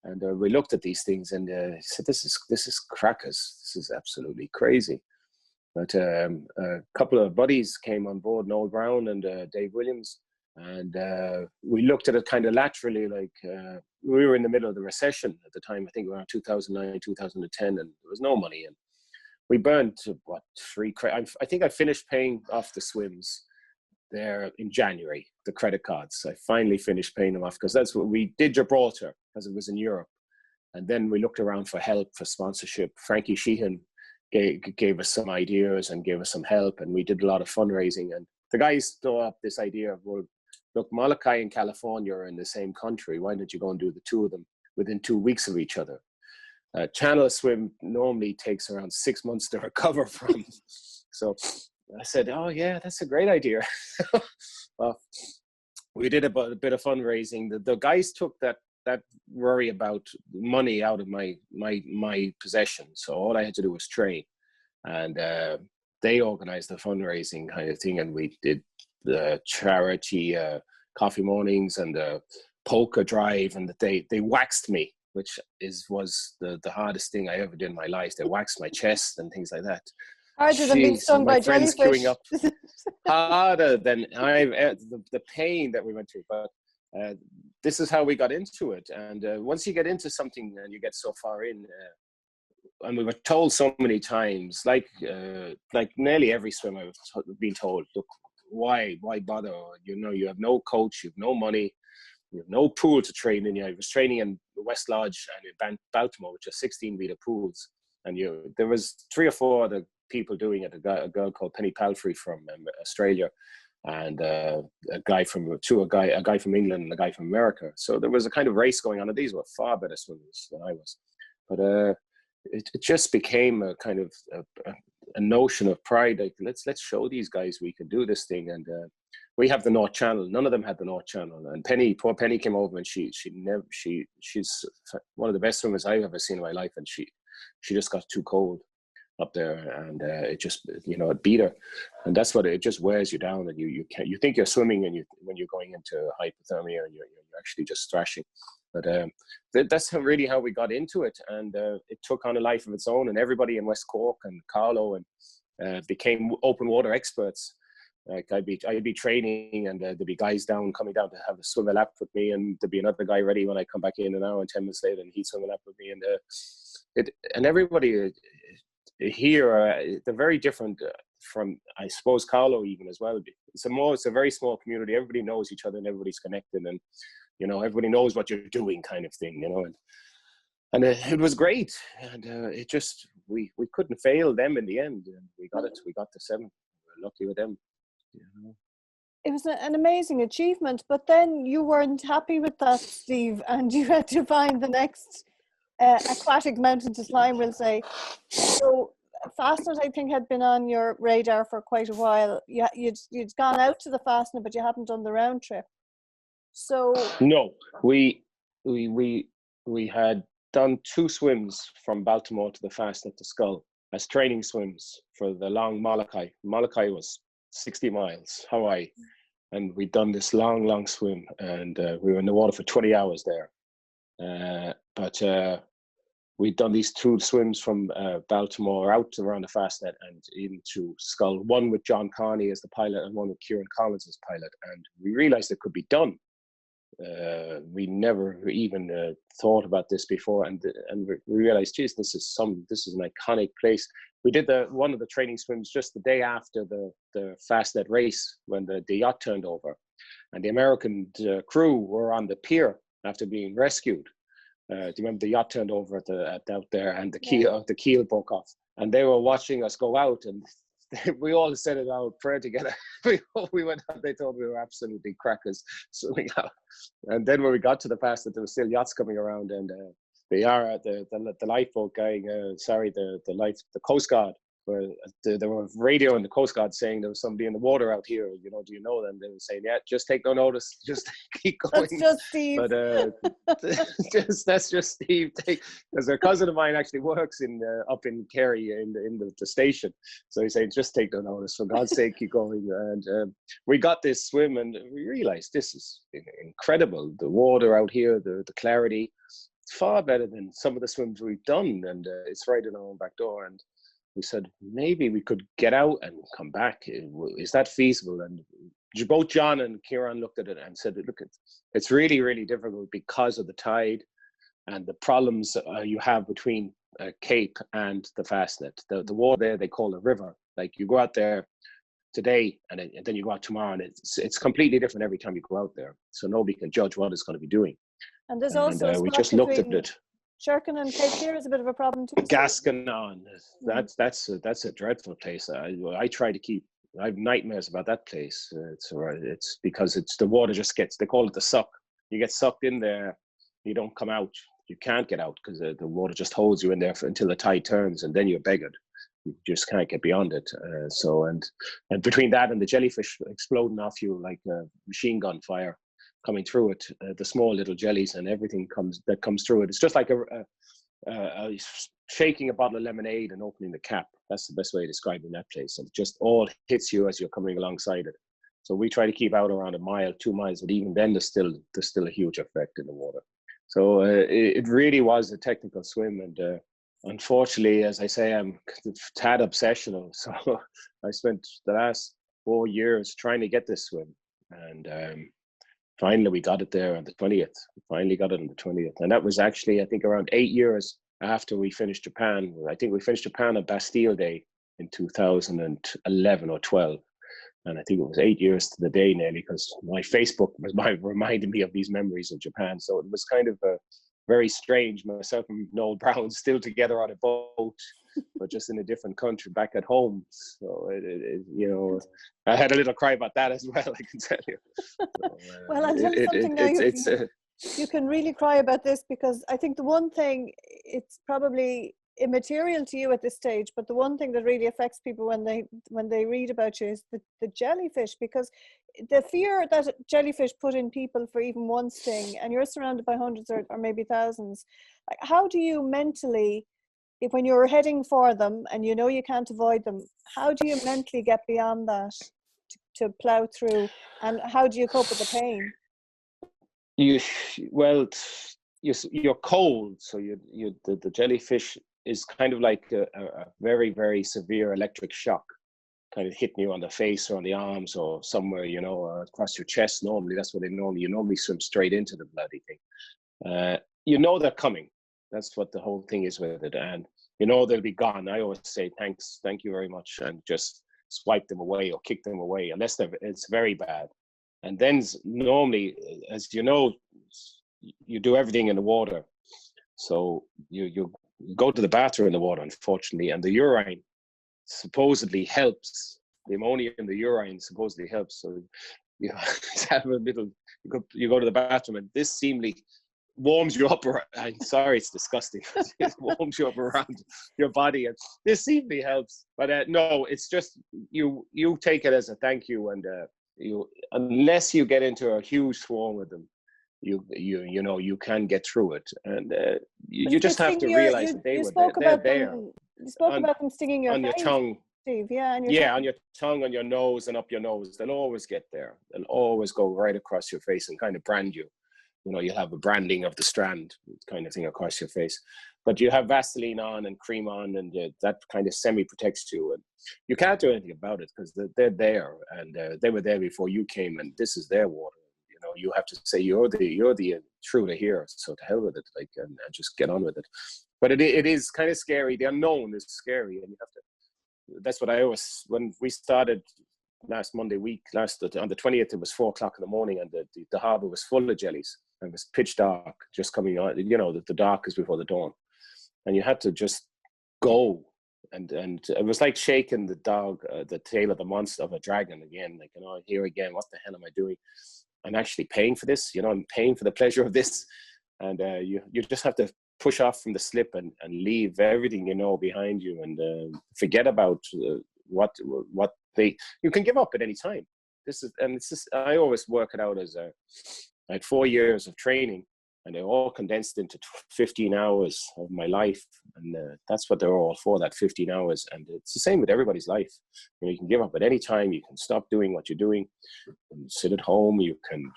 And we looked at these things, and he said, this is crackers. This is absolutely crazy. But a couple of buddies came on board, Noel Brown and Dave Williams. And we looked at it kind of laterally, like we were in the middle of the recession at the time, I think around 2009, 2010, and there was no money. And we burned, I think I finished paying off the swims there in January, the credit cards. I finally finished paying them off, because that's what we did, Gibraltar, because it was in Europe. And then we looked around for help, for sponsorship. Frankie Sheehan gave us some ideas and gave us some help, and we did a lot of fundraising. And the guys threw up this idea of, well, look, Molokai and California are in the same country. Why don't you go and do the 2 of them within 2 weeks of each other? Channel swim normally takes around 6 months to recover from. So I said, oh yeah, that's a great idea. Well, we did a bit of fundraising. The guys took that worry about money out of my possession. So all I had to do was train, and they organized the fundraising kind of thing, and we did the charity coffee mornings and the polka drive, and that they waxed me, which was the hardest thing I ever did in my life. They waxed my chest and things like that. Harder than being stung by jellyfish. Queuing up. Harder than the pain that we went through. But this is how we got into it. And once you get into something and you get so far in, and we were told so many times, like nearly every swim I've been told, look, why bother? You know, you have no coach, you have no money, you have no pool to train in. I was training in the West Lodge and in Baltimore, which are 16-meter pools. And there was 3 or 4 other people doing it. A girl called Penny Palfrey from Australia, and a guy from England and a guy from America. So there was a kind of race going on, and these were far better swimmers than I was. But it just became a kind of a notion of pride. Like, let's show these guys we can do this thing. And we have the North Channel. None of them had the North Channel. And poor Penny came over, and she's one of the best swimmers I've ever seen in my life. And she just got too cold up there, and it just, it beat her. And that's what it just wears you down. And you think you're swimming, and when you're going into hypothermia, and you're actually just thrashing. But that's really how we got into it, and it took on a life of its own. And everybody in West Cork and Carlow and became open water experts. Like I'd be training, and there'd be guys coming down to have a swim a lap with me, and there'd be another guy ready when I come back in an hour and 10 minutes later, and he'd swim a lap with me. And everybody here, they're very different from, I suppose, Carlo even as well. It's a very small community. Everybody knows each other and everybody's connected, and everybody knows what you're doing, kind of thing. And it was great, and it just we couldn't fail them in the end, and we got it. We got to 7. We're lucky with them. It was an amazing achievement, but then you weren't happy with that, Steve, and you had to find the next aquatic mountain to climb, we'll say. So Fastnet, I think, had been on your radar for quite a while. You'd gone out to the Fastnet, but you hadn't done the round trip. So no, we had done 2 swims from Baltimore to the Fastnet to Skull as training swims for the long Molokai. Molokai was 60 miles, Hawaii. And we'd done this long swim, and we were in the water for 20 hours there. But we'd done these 2 swims from Baltimore out around the Fastnet and into Skull, one with John Carney as the pilot and one with Kieran Collins as pilot. And we realized it could be done. We never even thought about this before, and we realized, geez, this is an iconic place. We did one of the training swims just the day after the Fastnet race when the yacht turned over, and the American crew were on the pier after being rescued. Do you remember the yacht turned over out there, and the keel broke off, and they were watching us go out, and we all said it out prayer together. we went out. They thought we were absolutely crackers swimming out. And then when we got to the Fastnet, there were still yachts coming around, and the lifeboat guy, the Coast Guard, there were radio in the Coast Guard saying there was somebody in the water out here. Do you know them? They were saying, yeah, just take no notice, just keep going. That's just Steve. But that's just Steve. Because a cousin of mine actually works up in Kerry in the station, so he's saying, just take no notice, for God's sake, keep going. And we got this swim, and we realized this is incredible. The water out here, the clarity, it's far better than some of the swims we've done, and it's right in our own back door. And we said, maybe we could get out and come back. Is that feasible? And both John and Kieran looked at it and said, look, it's really, really difficult because of the tide and the problems you have between Cape and the Fastnet. The water there, they call a river. Like, you go out there today and then you go out tomorrow, and it's completely different every time you go out there. So nobody can judge what it's going to be doing. And there's also we just looked at it. Sherkin and Cape Fear is a bit of a problem too. Gasconon, that's a dreadful place. I try to keep. I have nightmares about that place. It's because the water just gets. They call it the suck. You get sucked in there, you don't come out. You can't get out because the water just holds you in there until the tide turns, and then you're beggared. You just can't get beyond it. And between that and the jellyfish exploding off you like a machine gun fire coming through it, the small little jellies and everything that comes through it. It's just like shaking a bottle of lemonade and opening the cap. That's the best way of describing that place. And it just all hits you as you're coming alongside it. So we try to keep out around 1 mile, 2 miles, but even then there's still a huge effect in the water. So it really was a technical swim, and unfortunately, as I say, I'm a tad obsessional. So I spent the last 4 years trying to get this swim, and finally we got it there on the 20th. We finally got it on the 20th, and that was actually, I think, around 8 years after we finished Japan. I think we finished Japan on Bastille Day in 2011 or 12. And I think it was 8 years to the day nearly, because my Facebook was reminding me of these memories of Japan. So it was kind of very strange. Myself and Noel Brown still together on a boat, but just in a different country back at home. So, I had a little cry about that as well, I can tell you. So, well, I'll tell you something now. You can really cry about this, because I think the one thing, it's probably immaterial to you at this stage, but the one thing that really affects people when they read about you is the jellyfish, because the fear that jellyfish put in people for even one sting, and you're surrounded by hundreds or maybe thousands. Like, how do you mentally, when you're heading for them and you know you can't avoid them, how do you mentally get beyond that to plow through, and how do you cope with the pain? You're cold, so the jellyfish is kind of like a very, very severe electric shock. kind of hitting you on the face or on the arms or somewhere, you know, across your chest. Normally, that's what you normally swim straight into the bloody thing. You know they're coming. That's what the whole thing is with it. And you know they'll be gone. I always say thank you very much, and just swipe them away or kick them away unless it's very bad. And then normally, as you know, you do everything in the water. So you go to the bathroom in the water, unfortunately, and the urine supposedly helps. The ammonia in the urine supposedly helps. So you have a little, you go to the bathroom, and this seemingly warms you up. I'm sorry, it's disgusting. It warms you up around your body, and this seemingly helps. But no, it's just you take it as a thank you, and you, unless you get into a huge swarm with them, you know you can get through it, and you just have to realize that they're there. You spoke about them stinging your on face, your tongue, Steve. Yeah, on your tongue, on your nose, and up your nose. They'll always get there. They'll always go right across your face and kind of brand you. You know, you have a branding of the strand kind of thing across your face. But you have Vaseline on and cream on, and that kind of semi-protects you. And you can't do anything about it because they're there, and they were there before you came, and this is their water. You know, you have to say you're the intruder here, so to hell with it, like, and just get on with it. But it is kind of scary. The unknown is scary, and you have to. That's what I always, when we started last Monday week, on the 20th, it was 4:00 in the morning, and the harbour was full of jellies. And it was pitch dark, just coming on. You know, the dark is before the dawn, and you had to just go. And it was like shaking the dog, the tail of the monster of a dragon again. Like, you know, here again, what the hell am I doing? I'm actually paying for this. You know, I'm paying for the pleasure of this. And you just have to push off from the slip and leave everything you know behind you, and forget about what you can give up at any time. I always work it out as I had 4 years of training, and they're all condensed into 15 hours of my life, and that's what they're all for, that 15 hours. And it's the same with everybody's life. You know, you can give up at any time. You can stop doing what you're doing, and sit at home. You can,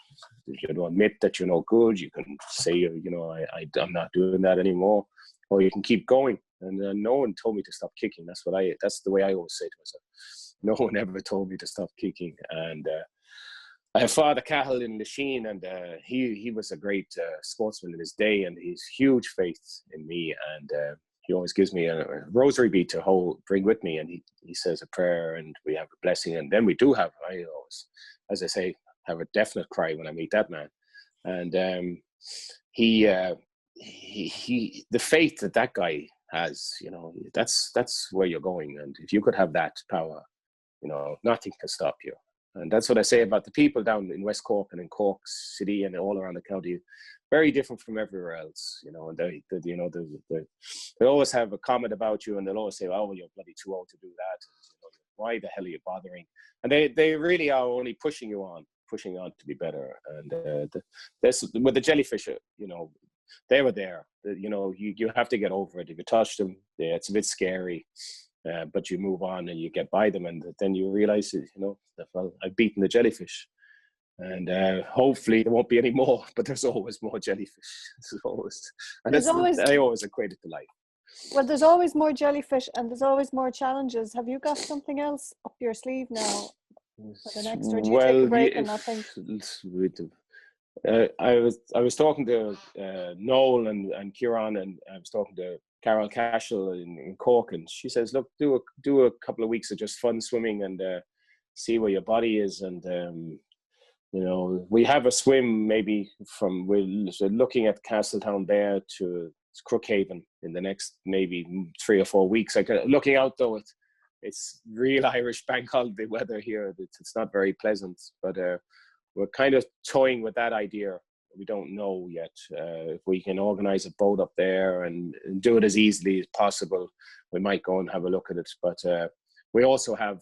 admit that you're no good. You can say, you know, I'm not doing that anymore, or you can keep going. And no one told me to stop kicking. That's the way I always say to myself. No one ever told me to stop kicking. And I have Father Cahill in the Sheen, and he was a great sportsman in his day, and he's huge faith in me. And he always gives me a rosary bead to bring with me, and he says a prayer, and we have a blessing. And then we do have, I always, as I say, have a definite cry when I meet that man. And the faith that guy has, you know, that's where you're going. And if you could have that power, you know, nothing can stop you. And that's what I say about the people down in West Cork and in Cork City and all around the county. Very different from everywhere else, you know. And they always have a comment about you, and they'll always say, "Oh, you're bloody too old to do that. You know, why the hell are you bothering?" And they really are only pushing on to be better. And with the jellyfish, you know, they were there. You know, you have to get over it. If you touch them, it's a bit scary. But you move on and you get by them, and then you realize, you know, that, well, I've beaten the jellyfish, and hopefully there won't be any more. But there's always more jellyfish. I always equate it to life. Well, there's always more jellyfish, and there's always more challenges. Have you got something else up your sleeve now for the next, or do you take a break and not think? I was talking to Noel and Kieran, and I was talking to Carol Cashel in Cork, and she says, "Look, do a couple of weeks of just fun swimming and see where your body is." And you know, we have a swim maybe we're looking at Castletown there to Crookhaven in the next maybe 3 or 4 weeks. Looking out though, it's real Irish bank holiday weather here. It's not very pleasant, but we're kind of toying with that idea. We don't know yet if we can organize a boat up there and do it as easily as possible. We might go and have a look at it. But we also have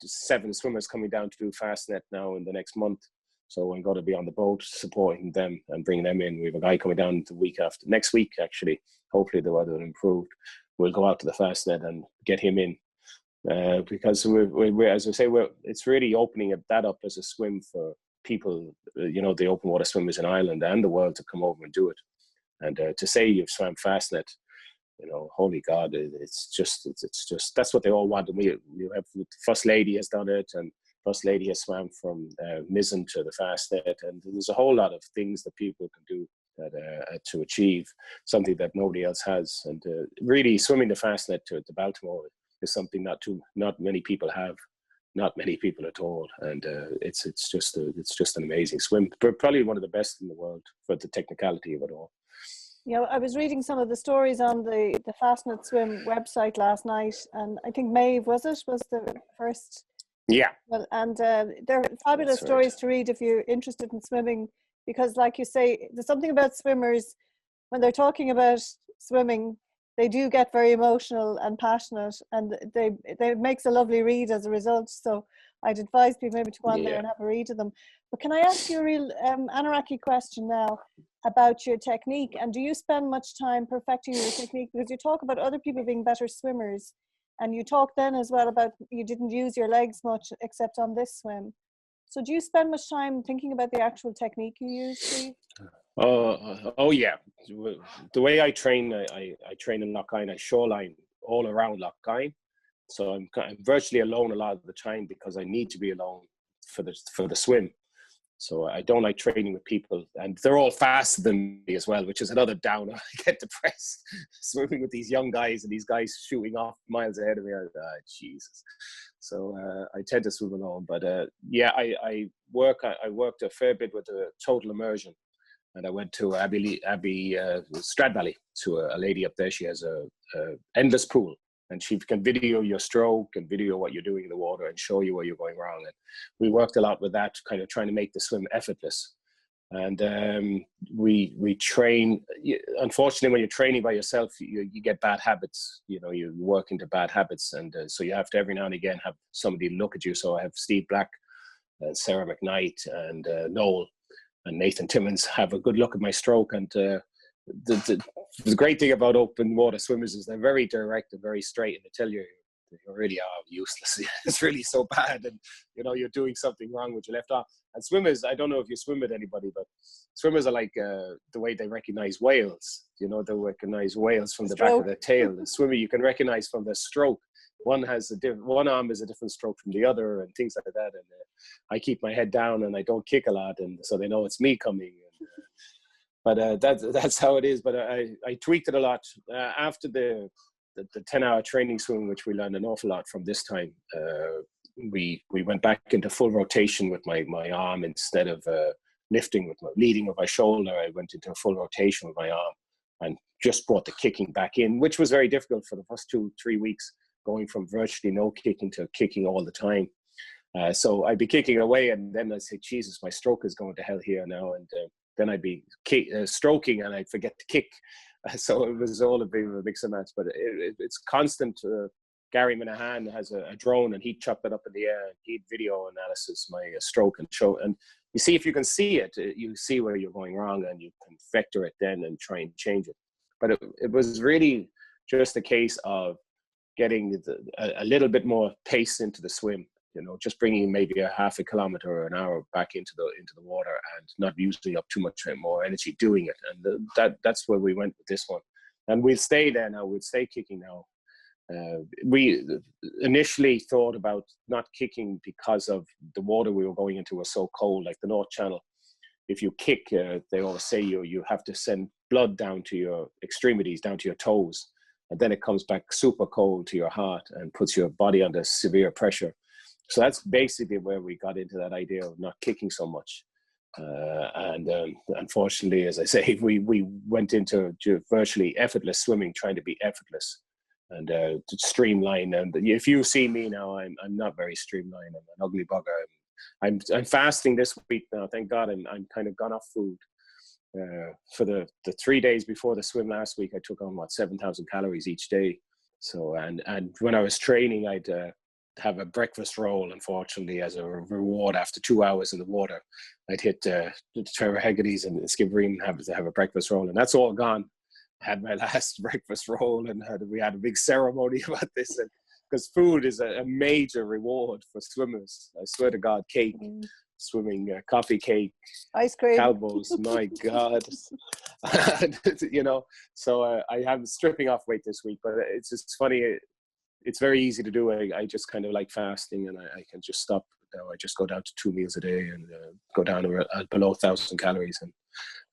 7 swimmers coming down to do Fastnet now in the next month. So I'm going to be on the boat supporting them and bringing them in. We have a guy coming down the week after, next week actually. Hopefully the weather will improve. We'll go out to the Fastnet and get him in. Because we're, as I say, it's really opening that up as a swim for people, you know, the open water swimmers in Ireland and the world to come over and do it. And to say you've swam Fastnet, you know, holy God, it's just that's what they all want. And you have the First Lady has done it, and First Lady has swam from Mizzen to the Fastnet, and there's a whole lot of things that people can do that to achieve something that nobody else has. And really, swimming the Fastnet to Baltimore is something not many people have, not many people at all. And it's just an amazing swim, probably one of the best in the world for the technicality of it all. Yeah, I was reading some of the stories on the Fastnet Swim website last night, and I think Maeve was the first. Yeah. Well, and they're fabulous stories to read if you're interested in swimming, because, like you say, there's something about swimmers when they're talking about swimming, they do get very emotional and passionate, and they makes a lovely read as a result. So I'd advise people maybe to go on there and have a read of them. But can I ask you a real Anaraki question now about your technique? And do you spend much time perfecting your technique? Because you talk about other people being better swimmers, and you talk then as well about you didn't use your legs much except on this swim. So do you spend much time thinking about the actual technique you use, Steve? Oh yeah. The way I train, I train in Lochine, I shoreline all around Lochine. So I'm virtually alone a lot of the time because I need to be alone for the swim. So I don't like training with people, and they're all faster than me as well, which is another downer. I get depressed swimming with these young guys, and these guys shooting off miles ahead of me. Jesus. So I tend to swim alone. But yeah, I worked a fair bit with the total immersion, and I went to Abbey Stradbally to a lady up there. She has a endless pool. And she can video your stroke and video what you're doing in the water and show you where you're going wrong. And we worked a lot with that, kind of trying to make the swim effortless. And we train. Unfortunately, when you're training by yourself, you get bad habits. You know, you work into bad habits, and so you have to every now and again have somebody look at you. So I have Steve Black, Sarah McKnight, and Noel and Nathan Timmons have a good look at my stroke. And the great thing about open water swimmers is they're very direct and very straight, and they tell you really are useless. It's really so bad, and you know you're doing something wrong with your left arm. And swimmers, I don't know if you swim with anybody, but swimmers are like the way they recognize whales. You know, they recognize whales from the back of their tail. The swimmer you can recognize from their stroke. One arm is a different stroke from the other, and things like that. And I keep my head down and I don't kick a lot, and so they know it's me coming. But that's how it is. But I tweaked it a lot after the 10-hour training swim, which we learned an awful lot from this time. We went back into full rotation with my arm instead of leading with my shoulder. I went into a full rotation with my arm and just brought the kicking back in, which was very difficult for the first 2-3 weeks, going from virtually no kicking to kicking all the time. So I'd be kicking away, and then I'd say, Jesus, my stroke is going to hell here now. And then I'd be stroking and I'd forget to kick. So it was all a bit of a mix and match, but it's constant. Gary Minahan has a drone, and he'd chop it up in the air, and he'd video analysis my stroke and show. And you see, if you can see it, you see where you're going wrong, and you can vector it then and try and change it. But it was really just a case of getting a little bit more pace into the swim. You know, just bringing maybe a half a kilometer or an hour back into the water and not using up too much more energy doing it. And that's where we went with this one. And we'll stay there now. We'll stay kicking now. We initially thought about not kicking because of the water we were going into was so cold, like the North Channel. If you kick, they always say you have to send blood down to your extremities, down to your toes. And then it comes back super cold to your heart and puts your body under severe pressure. So that's basically where we got into that idea of not kicking so much. And unfortunately, as I say, we went into virtually effortless swimming, trying to be effortless and to streamline. And if you see me now, I'm not very streamlined. I'm an ugly bugger. I'm fasting this week now. Thank God I'm kind of gone off food. For the 3 days before the swim last week, I took on 7,000 calories each day. So and when I was training, I'd have a breakfast roll, unfortunately, as a reward after 2 hours in the water. I'd hit Trevor Hegarty's and Skibbereen to have a breakfast roll, and that's all gone. I had my last breakfast roll, and we had a big ceremony about this, because food is a major reward for swimmers. I swear to God, cake swimming, coffee cake, Ice cream. Calbos, my God. So I am stripping off weight this week, but it's just funny. It's very easy to do. I just kind of like fasting, and I can just stop now. I just go down to 2 meals a day and go down to below 1,000 calories.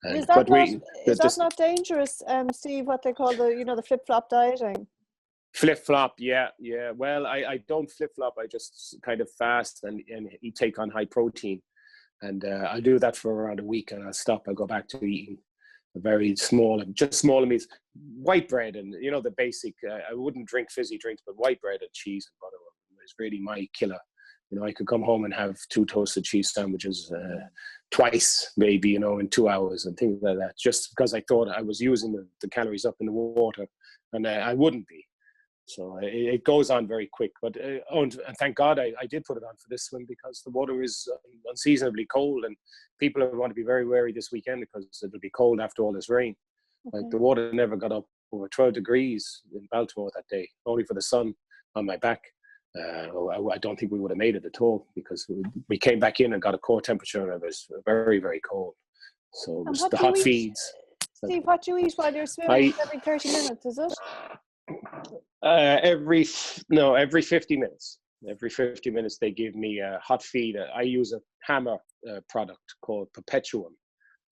Is that not dangerous, Steve? What they call the flip-flop dieting? Flip-flop, yeah. Well, I don't flip-flop. I just kind of fast and take on high protein, and I do that for around a week, and I'll stop. I'll go back to eating very small meals, white bread, and the basic. I wouldn't drink fizzy drinks, but white bread and cheese and butter is really my killer. I could come home and have 2 toasted cheese sandwiches twice, maybe, in 2 hours and things like that, just because I thought I was using the calories up in the water, and I wouldn't be. So it goes on very quick. But and thank God I did put it on for this swim, because the water is unseasonably cold, and people are going to be very wary this weekend because it'll be cold after all this rain. Okay. Like, the water never got up over 12 degrees in Baltimore that day, only for the sun on my back. I don't think we would have made it at all, because we came back in and got a core temperature, and it was very, very cold. So it was the hot feeds. Steve, what do you eat while you're swimming? Every 30 minutes, is it? Every 50 minutes. Every 50 minutes they give me a hot feed. I use a Hammer product called Perpetuum,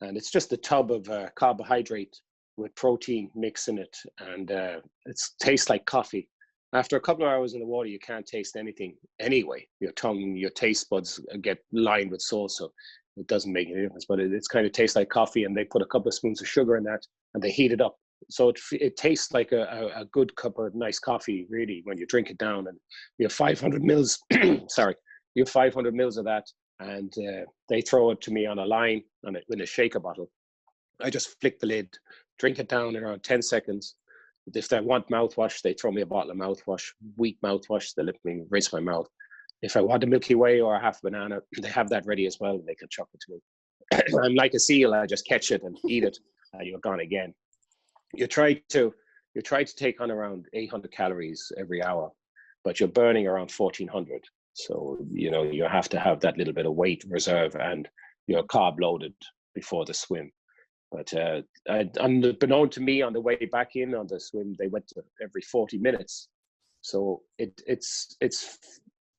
and it's just a tub of carbohydrate with protein mix in it, and it tastes like coffee. After a couple of hours in the water, you can't taste anything anyway. Your tongue, your taste buds get lined with salt, so it doesn't make any difference. But it's kind of tastes like coffee, and they put a couple of spoons of sugar in that, and they heat it up. So it tastes like a good cup of nice coffee, really, when you drink it down. And you have 500 mils, sorry, you have 500 mils of that, and they throw it to me on a line in a shaker bottle. I just flick the lid, drink it down in around 10 seconds. If they want mouthwash, they throw me a bottle of mouthwash, weak mouthwash. They let me rinse my mouth. If I want a Milky Way or a half banana, they have that ready as well, and they can chuck it to me. I'm like a seal. I just catch it and eat it, and you're gone again. You try to take on around 800 calories every hour, but you're burning around 1,400. So you have to have that little bit of weight reserve, and you're carb loaded before the swim. But unbeknown to me, on the way back in on the swim, they went to every 40 minutes. So it's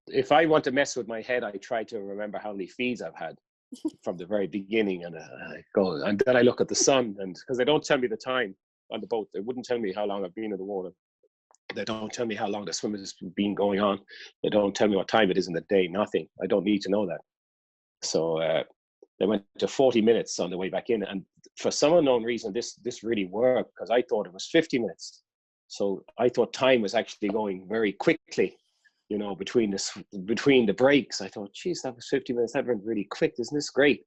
if I want to mess with my head, I try to remember how many feeds I've had from the very beginning, and I go, and then I look at the sun, and because they don't tell me the time on the boat, they wouldn't tell me how long I've been in the water. They don't tell me how long the swim has been going on. They don't tell me what time it is in the day. Nothing. I don't need to know that. So they went to 40 minutes on the way back in, and for some unknown reason, this really worked, because I thought it was 50 minutes. So I thought time was actually going very quickly, between the breaks. I thought, geez, that was 50 minutes. That went really quick. Isn't this great?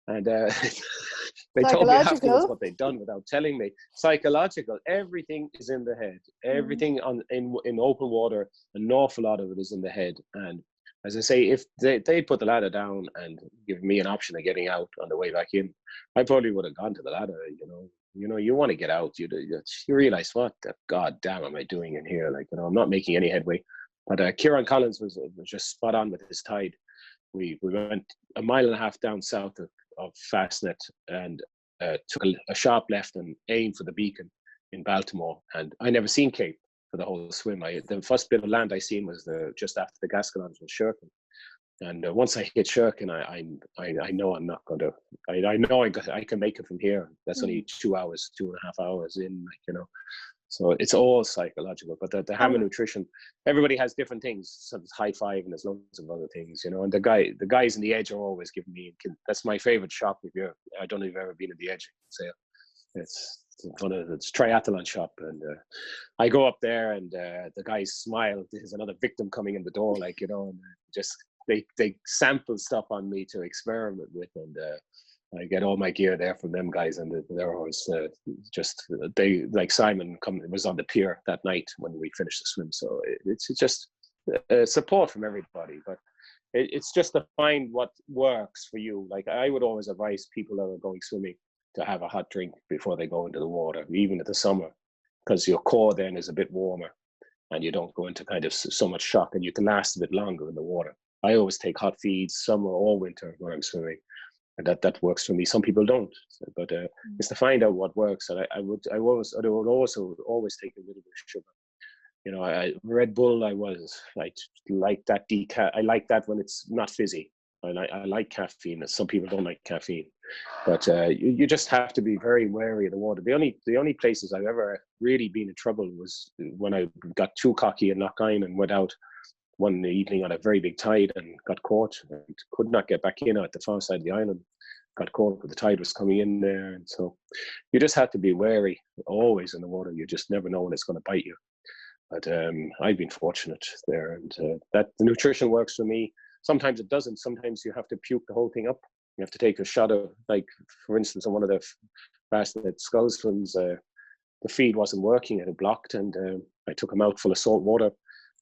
And they told me afterwards what they'd done without telling me. Psychological. Everything is in the head. Everything in open water, an awful lot of it is in the head. And as I say, if they put the ladder down and give me an option of getting out on the way back in, I probably would have gone to the ladder. You want to get out. You realize, what the god damn am I doing in here? I'm not making any headway. But Kieran Collins was just spot on with his tide. We went a mile and a half down south of Fastnet, and took a sharp left and aimed for the beacon in Baltimore. And I never seen Cape for the whole swim. The first bit of land I seen was just after the Gascalons was Shirkin. And once I hit Shirkin, I know I'm not going to. I know I can make it from here. That's only 2 hours, 2.5 hours in. So it's all psychological. But the Hammer nutrition, everybody has different things. So there's high five, and there's loads of other things, And the guys in the Edge are always giving me. That's my favorite shop. I don't know if you've ever been in the Edge. It's triathlon shop, and I go up there, and the guys smile. There's another victim coming in the door, and just they sample stuff on me to experiment with, and I get all my gear there from them guys, and they're always they like Simon was on the pier that night when we finished the swim. So it's just support from everybody, but it's just to find what works for you. Like, I would always advise people that are going swimming to have a hot drink before they go into the water, even in the summer, because your core then is a bit warmer, and you don't go into kind of so much shock, and you can last a bit longer in the water. I always take hot feeds, summer or winter when I'm swimming, and that works for me. Some people don't, but it's to find out what works. And I would also always take a little bit of sugar. You know, Red Bull, I like that decaf. I like that when it's not fizzy. I like caffeine. Some people don't like caffeine, but you just have to be very wary of the water. The only places I've ever really been in trouble was when I got too cocky in Lough and went out one evening on a very big tide and got caught and could not get back in at the far side of the island. Got caught, but the tide was coming in there, and so you just have to be wary always in the water. You just never know when it's going to bite you. But I've been fortunate there, and that the nutrition works for me. Sometimes it doesn't. Sometimes you have to puke the whole thing up. You have to take a shot of, like, for instance, on one of the Fastnet Skulls swims, the feed wasn't working, it had blocked, and I took a mouthful of salt water,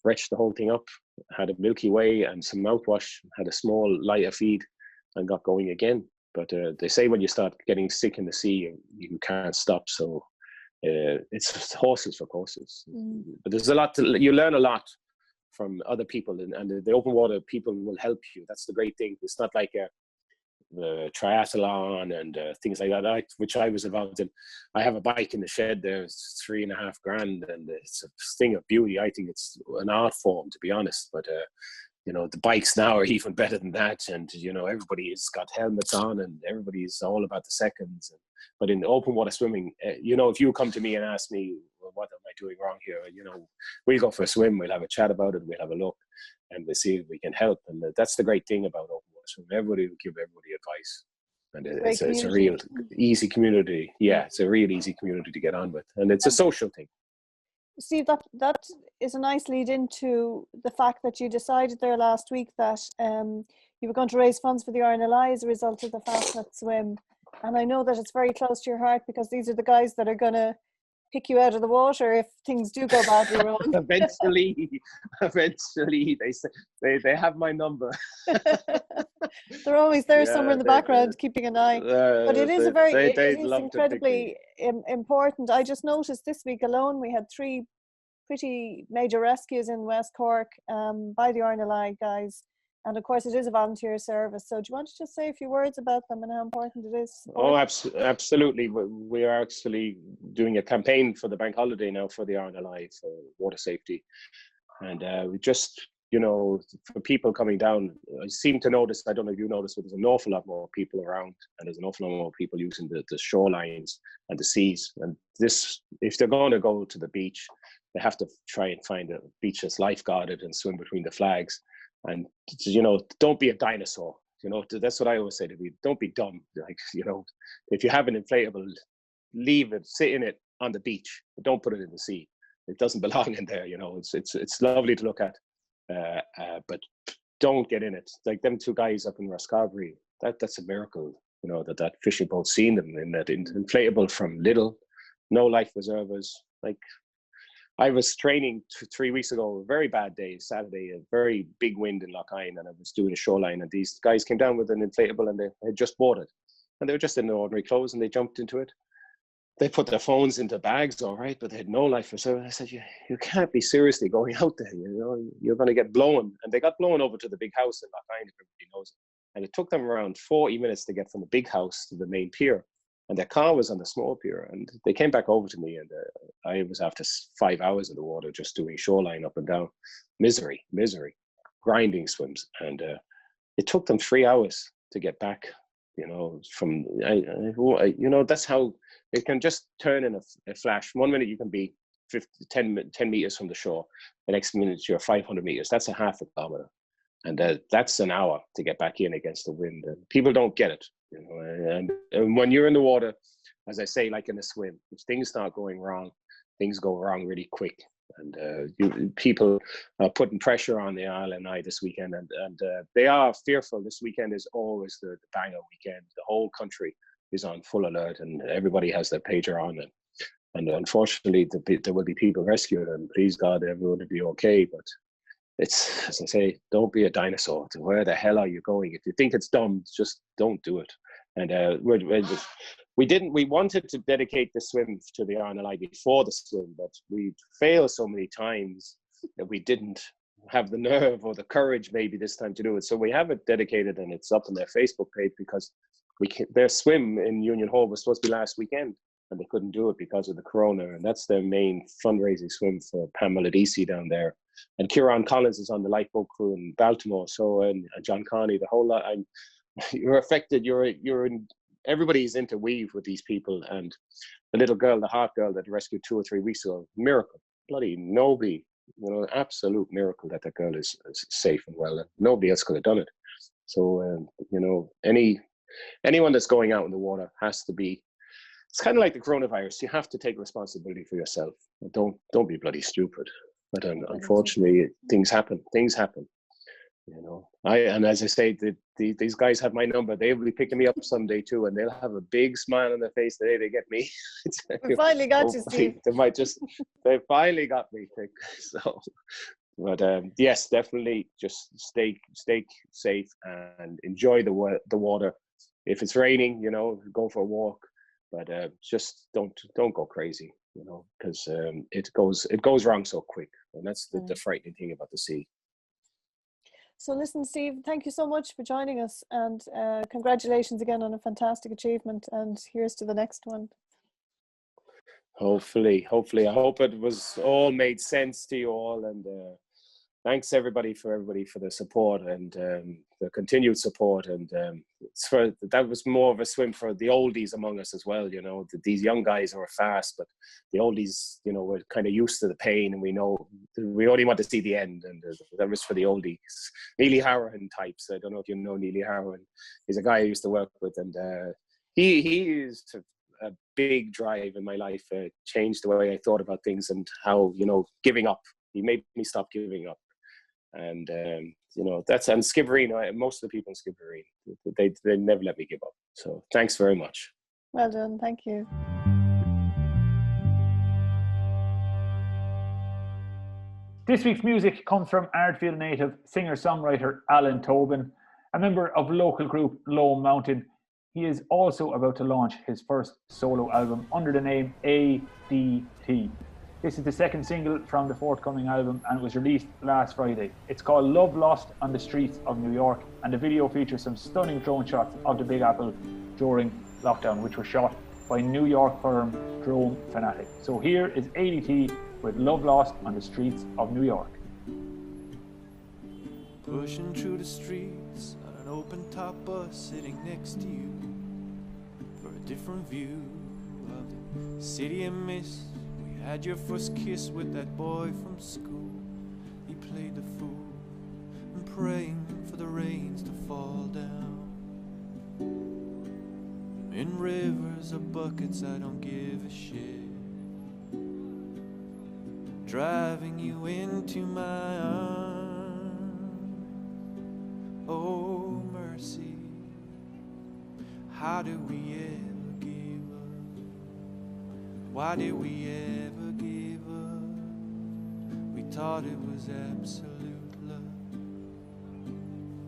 retched the whole thing up, had a Milky Way and some mouthwash, had a small lighter feed, and got going again. But they say when you start getting sick in the sea, you can't stop. So it's horses for courses. But there's a lot you learn a lot from other people, and the open water people will help you. That's the great thing. It's not like the triathlon and things like that, which I was involved in. I have a bike in the shed there. It's $3,500, and it's a thing of beauty. I think it's an art form, to be honest. But you know, the bikes now are even better than that, and you know, everybody's got helmets on, and everybody's all about the seconds. But in open water swimming, you know, if you come to me and ask me, well, what am I doing wrong here? You know, we'll go for a swim, we'll have a chat about it, we'll have a look, and we'll see if we can help. And that's the great thing about open water swimming. Everybody will give everybody advice, and it's a real easy community. Yeah, it's a real easy community to get on with, and it's a social thing. Steve, that is a nice lead into the fact that you decided there last week that you were going to raise funds for the RNLI as a result of the Fastnet swim. And I know that it's very close to your heart because these are the guys that are going to pick you out of the water if things do go badly wrong. eventually they have my number. They're always there somewhere in the background keeping an eye. But it is it is incredibly important. I just noticed this week alone we had 3 pretty major rescues in West Cork by the RNLI guys. And of course, it is a volunteer service. So do you want to just say a few words about them and how important it is? Oh, absolutely. We are actually doing a campaign for the bank holiday now for the RNLI for water safety. And we just, you know, for people coming down, I seem to notice, I don't know if you noticed, but there's an awful lot more people around, and there's an awful lot more people using the shorelines and the seas. And this, if they're going to go to the beach, they have to try and find a beach that's lifeguarded and swim between the flags. And, you know, don't be a dinosaur. You know, that's what I always say to people. Don't be dumb. Like, you know, if you have an inflatable, leave it, sit in it on the beach. But don't put it in the sea. It doesn't belong in there. You know, it's lovely to look at, but don't get in it. Like them 2 guys up in Roscovery. That's a miracle. You know, that fishing boat seen them in that inflatable from little, no life preservers. Like, I was training 3 weeks ago, a very bad day, Saturday, a very big wind in Lough, and I was doing a shoreline, and these guys came down with an inflatable, and they had just bought it. And they were just in their ordinary clothes, and they jumped into it. They put their phones into bags, all right, but they had no life preserver. I said, you can't be seriously going out there, you know, you're going to get blown. And they got blown over to the big house in Lough, if everybody knows it. And it took them around 40 minutes to get from the big house to the main pier. And their car was on the small pier, and they came back over to me, and I was after 5 hours in the water just doing shoreline up and down. Misery, grinding swims. And it took them 3 hours to get back, you know, from, you know, that's how it can just turn in a flash. 1 minute you can be 10 meters from the shore. The next minute you're 500 meters. That's a half a kilometer. And that's an hour to get back in against the wind. And people don't get it. You know, and when you're in the water, as I say, like in a swim, if things start going wrong, things go wrong really quick. And people are putting pressure on the RNLI this weekend, and they are fearful. This weekend is always the banger weekend. The whole country is on full alert, and everybody has their pager on. And unfortunately, there will be people rescued, and please God, everyone will be okay. But it's, as I say, don't be a dinosaur. Where the hell are you going? If you think it's dumb, just don't do it. And we wanted to dedicate the swim to the RNLI before the swim, but we failed so many times that we didn't. have the nerve or the courage maybe this time to do it. So we have it dedicated, and it's up on their Facebook page, because their swim in Union Hall was supposed to be last weekend, and they couldn't do it because of the corona. And that's their main fundraising swim for Pamela Deasy down there. And Kieran Collins is on the lifeboat crew in Baltimore. So, and John Connie, the whole lot. You're affected. You're in. Everybody's interweave with these people. And the little girl, the heart girl that rescued 2 or 3 weeks ago, miracle. Bloody nobody. Absolute miracle that girl is safe and well. And nobody else could have done it. So, anyone that's going out in the water has to be. It's kind of like the coronavirus. You have to take responsibility for yourself. Don't be bloody stupid. But unfortunately, things happen. And as I say, these guys have my number. They'll be picking me up someday too, and they'll have a big smile on their face the day they get me. We finally got you, Steve. They finally got me. So, but yes, definitely just stay safe and enjoy the water. If it's raining, go for a walk, but just don't go crazy, because it goes wrong so quick, and that's the frightening thing about the sea. So listen, Steve, thank you so much for joining us, and congratulations again on a fantastic achievement, and here's to the next one. Hopefully. I hope it was all made sense to you all, and thanks everybody for the support and the continued support. And that was more of a swim for the oldies among us as well. These young guys are fast, but the oldies, we're kind of used to the pain, and we only want to see the end. And that was for the oldies. Neely Harahan types. I don't know if you know Neely Harahan. He's a guy I used to work with, and he used a big drive in my life. Changed the way I thought about things and how giving up. He made me stop giving up. And that's, and Skibbereen, most of the people in Skibbereen, they never let me give up. So thanks very much. Well done, thank you. This week's music comes from Ardfield native singer-songwriter Alan Tobin, a member of local group Lone Mountain. He is also about to launch his first solo album under the name ADT. This is the second single from the forthcoming album, and it was released last Friday. It's called Love Lost on the Streets of New York, and the video features some stunning drone shots of the Big Apple during lockdown, which were shot by New York firm Drone Fanatic. So here is ADT with Love Lost on the Streets of New York. Pushing through the streets on an open top bus, sitting next to you for a different view of the city and mist. Had your first kiss with that boy from school. He played the fool and praying for the rains to fall down. In rivers or buckets, I don't give a shit. Driving you into my arms. Oh, mercy, how do we ever give up? Why did we ever give up? We thought it was absolute love.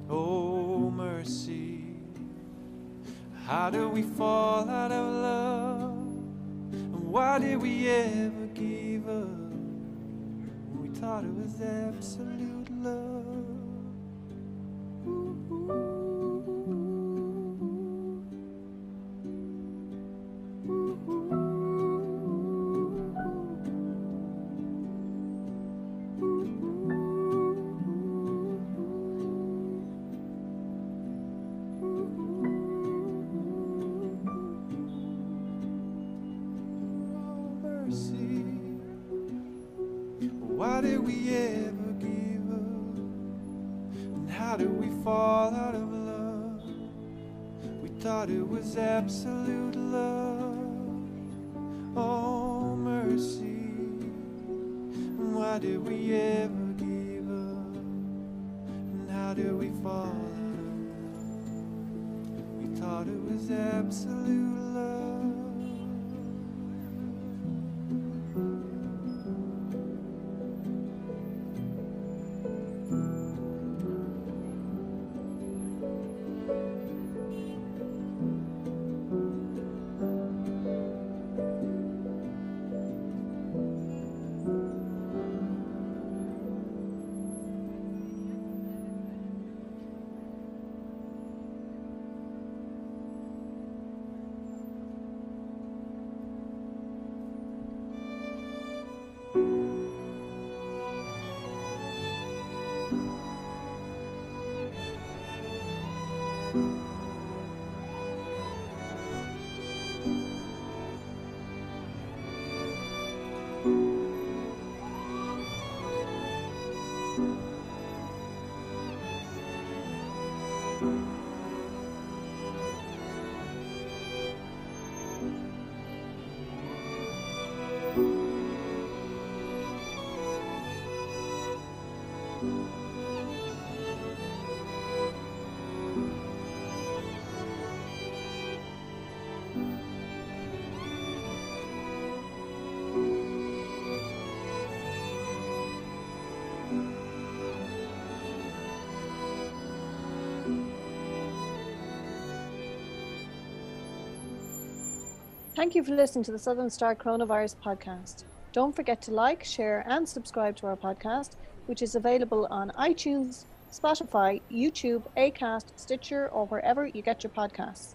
Oh, mercy, how do we fall out of love? And why did we ever give up? We thought it was absolute love. Ooh, ooh, ooh, ooh, ooh. Why did we ever give up? And how did we fall out of love? We thought it was absolute love. Oh, mercy. And why did we ever give up? And how did we fall out of love? We thought it was absolute love. Thank you for listening to the Southern Star Coronavirus Podcast. Don't forget to like, share, and subscribe to our podcast, which is available on iTunes, Spotify, YouTube, Acast, Stitcher, or wherever you get your podcasts.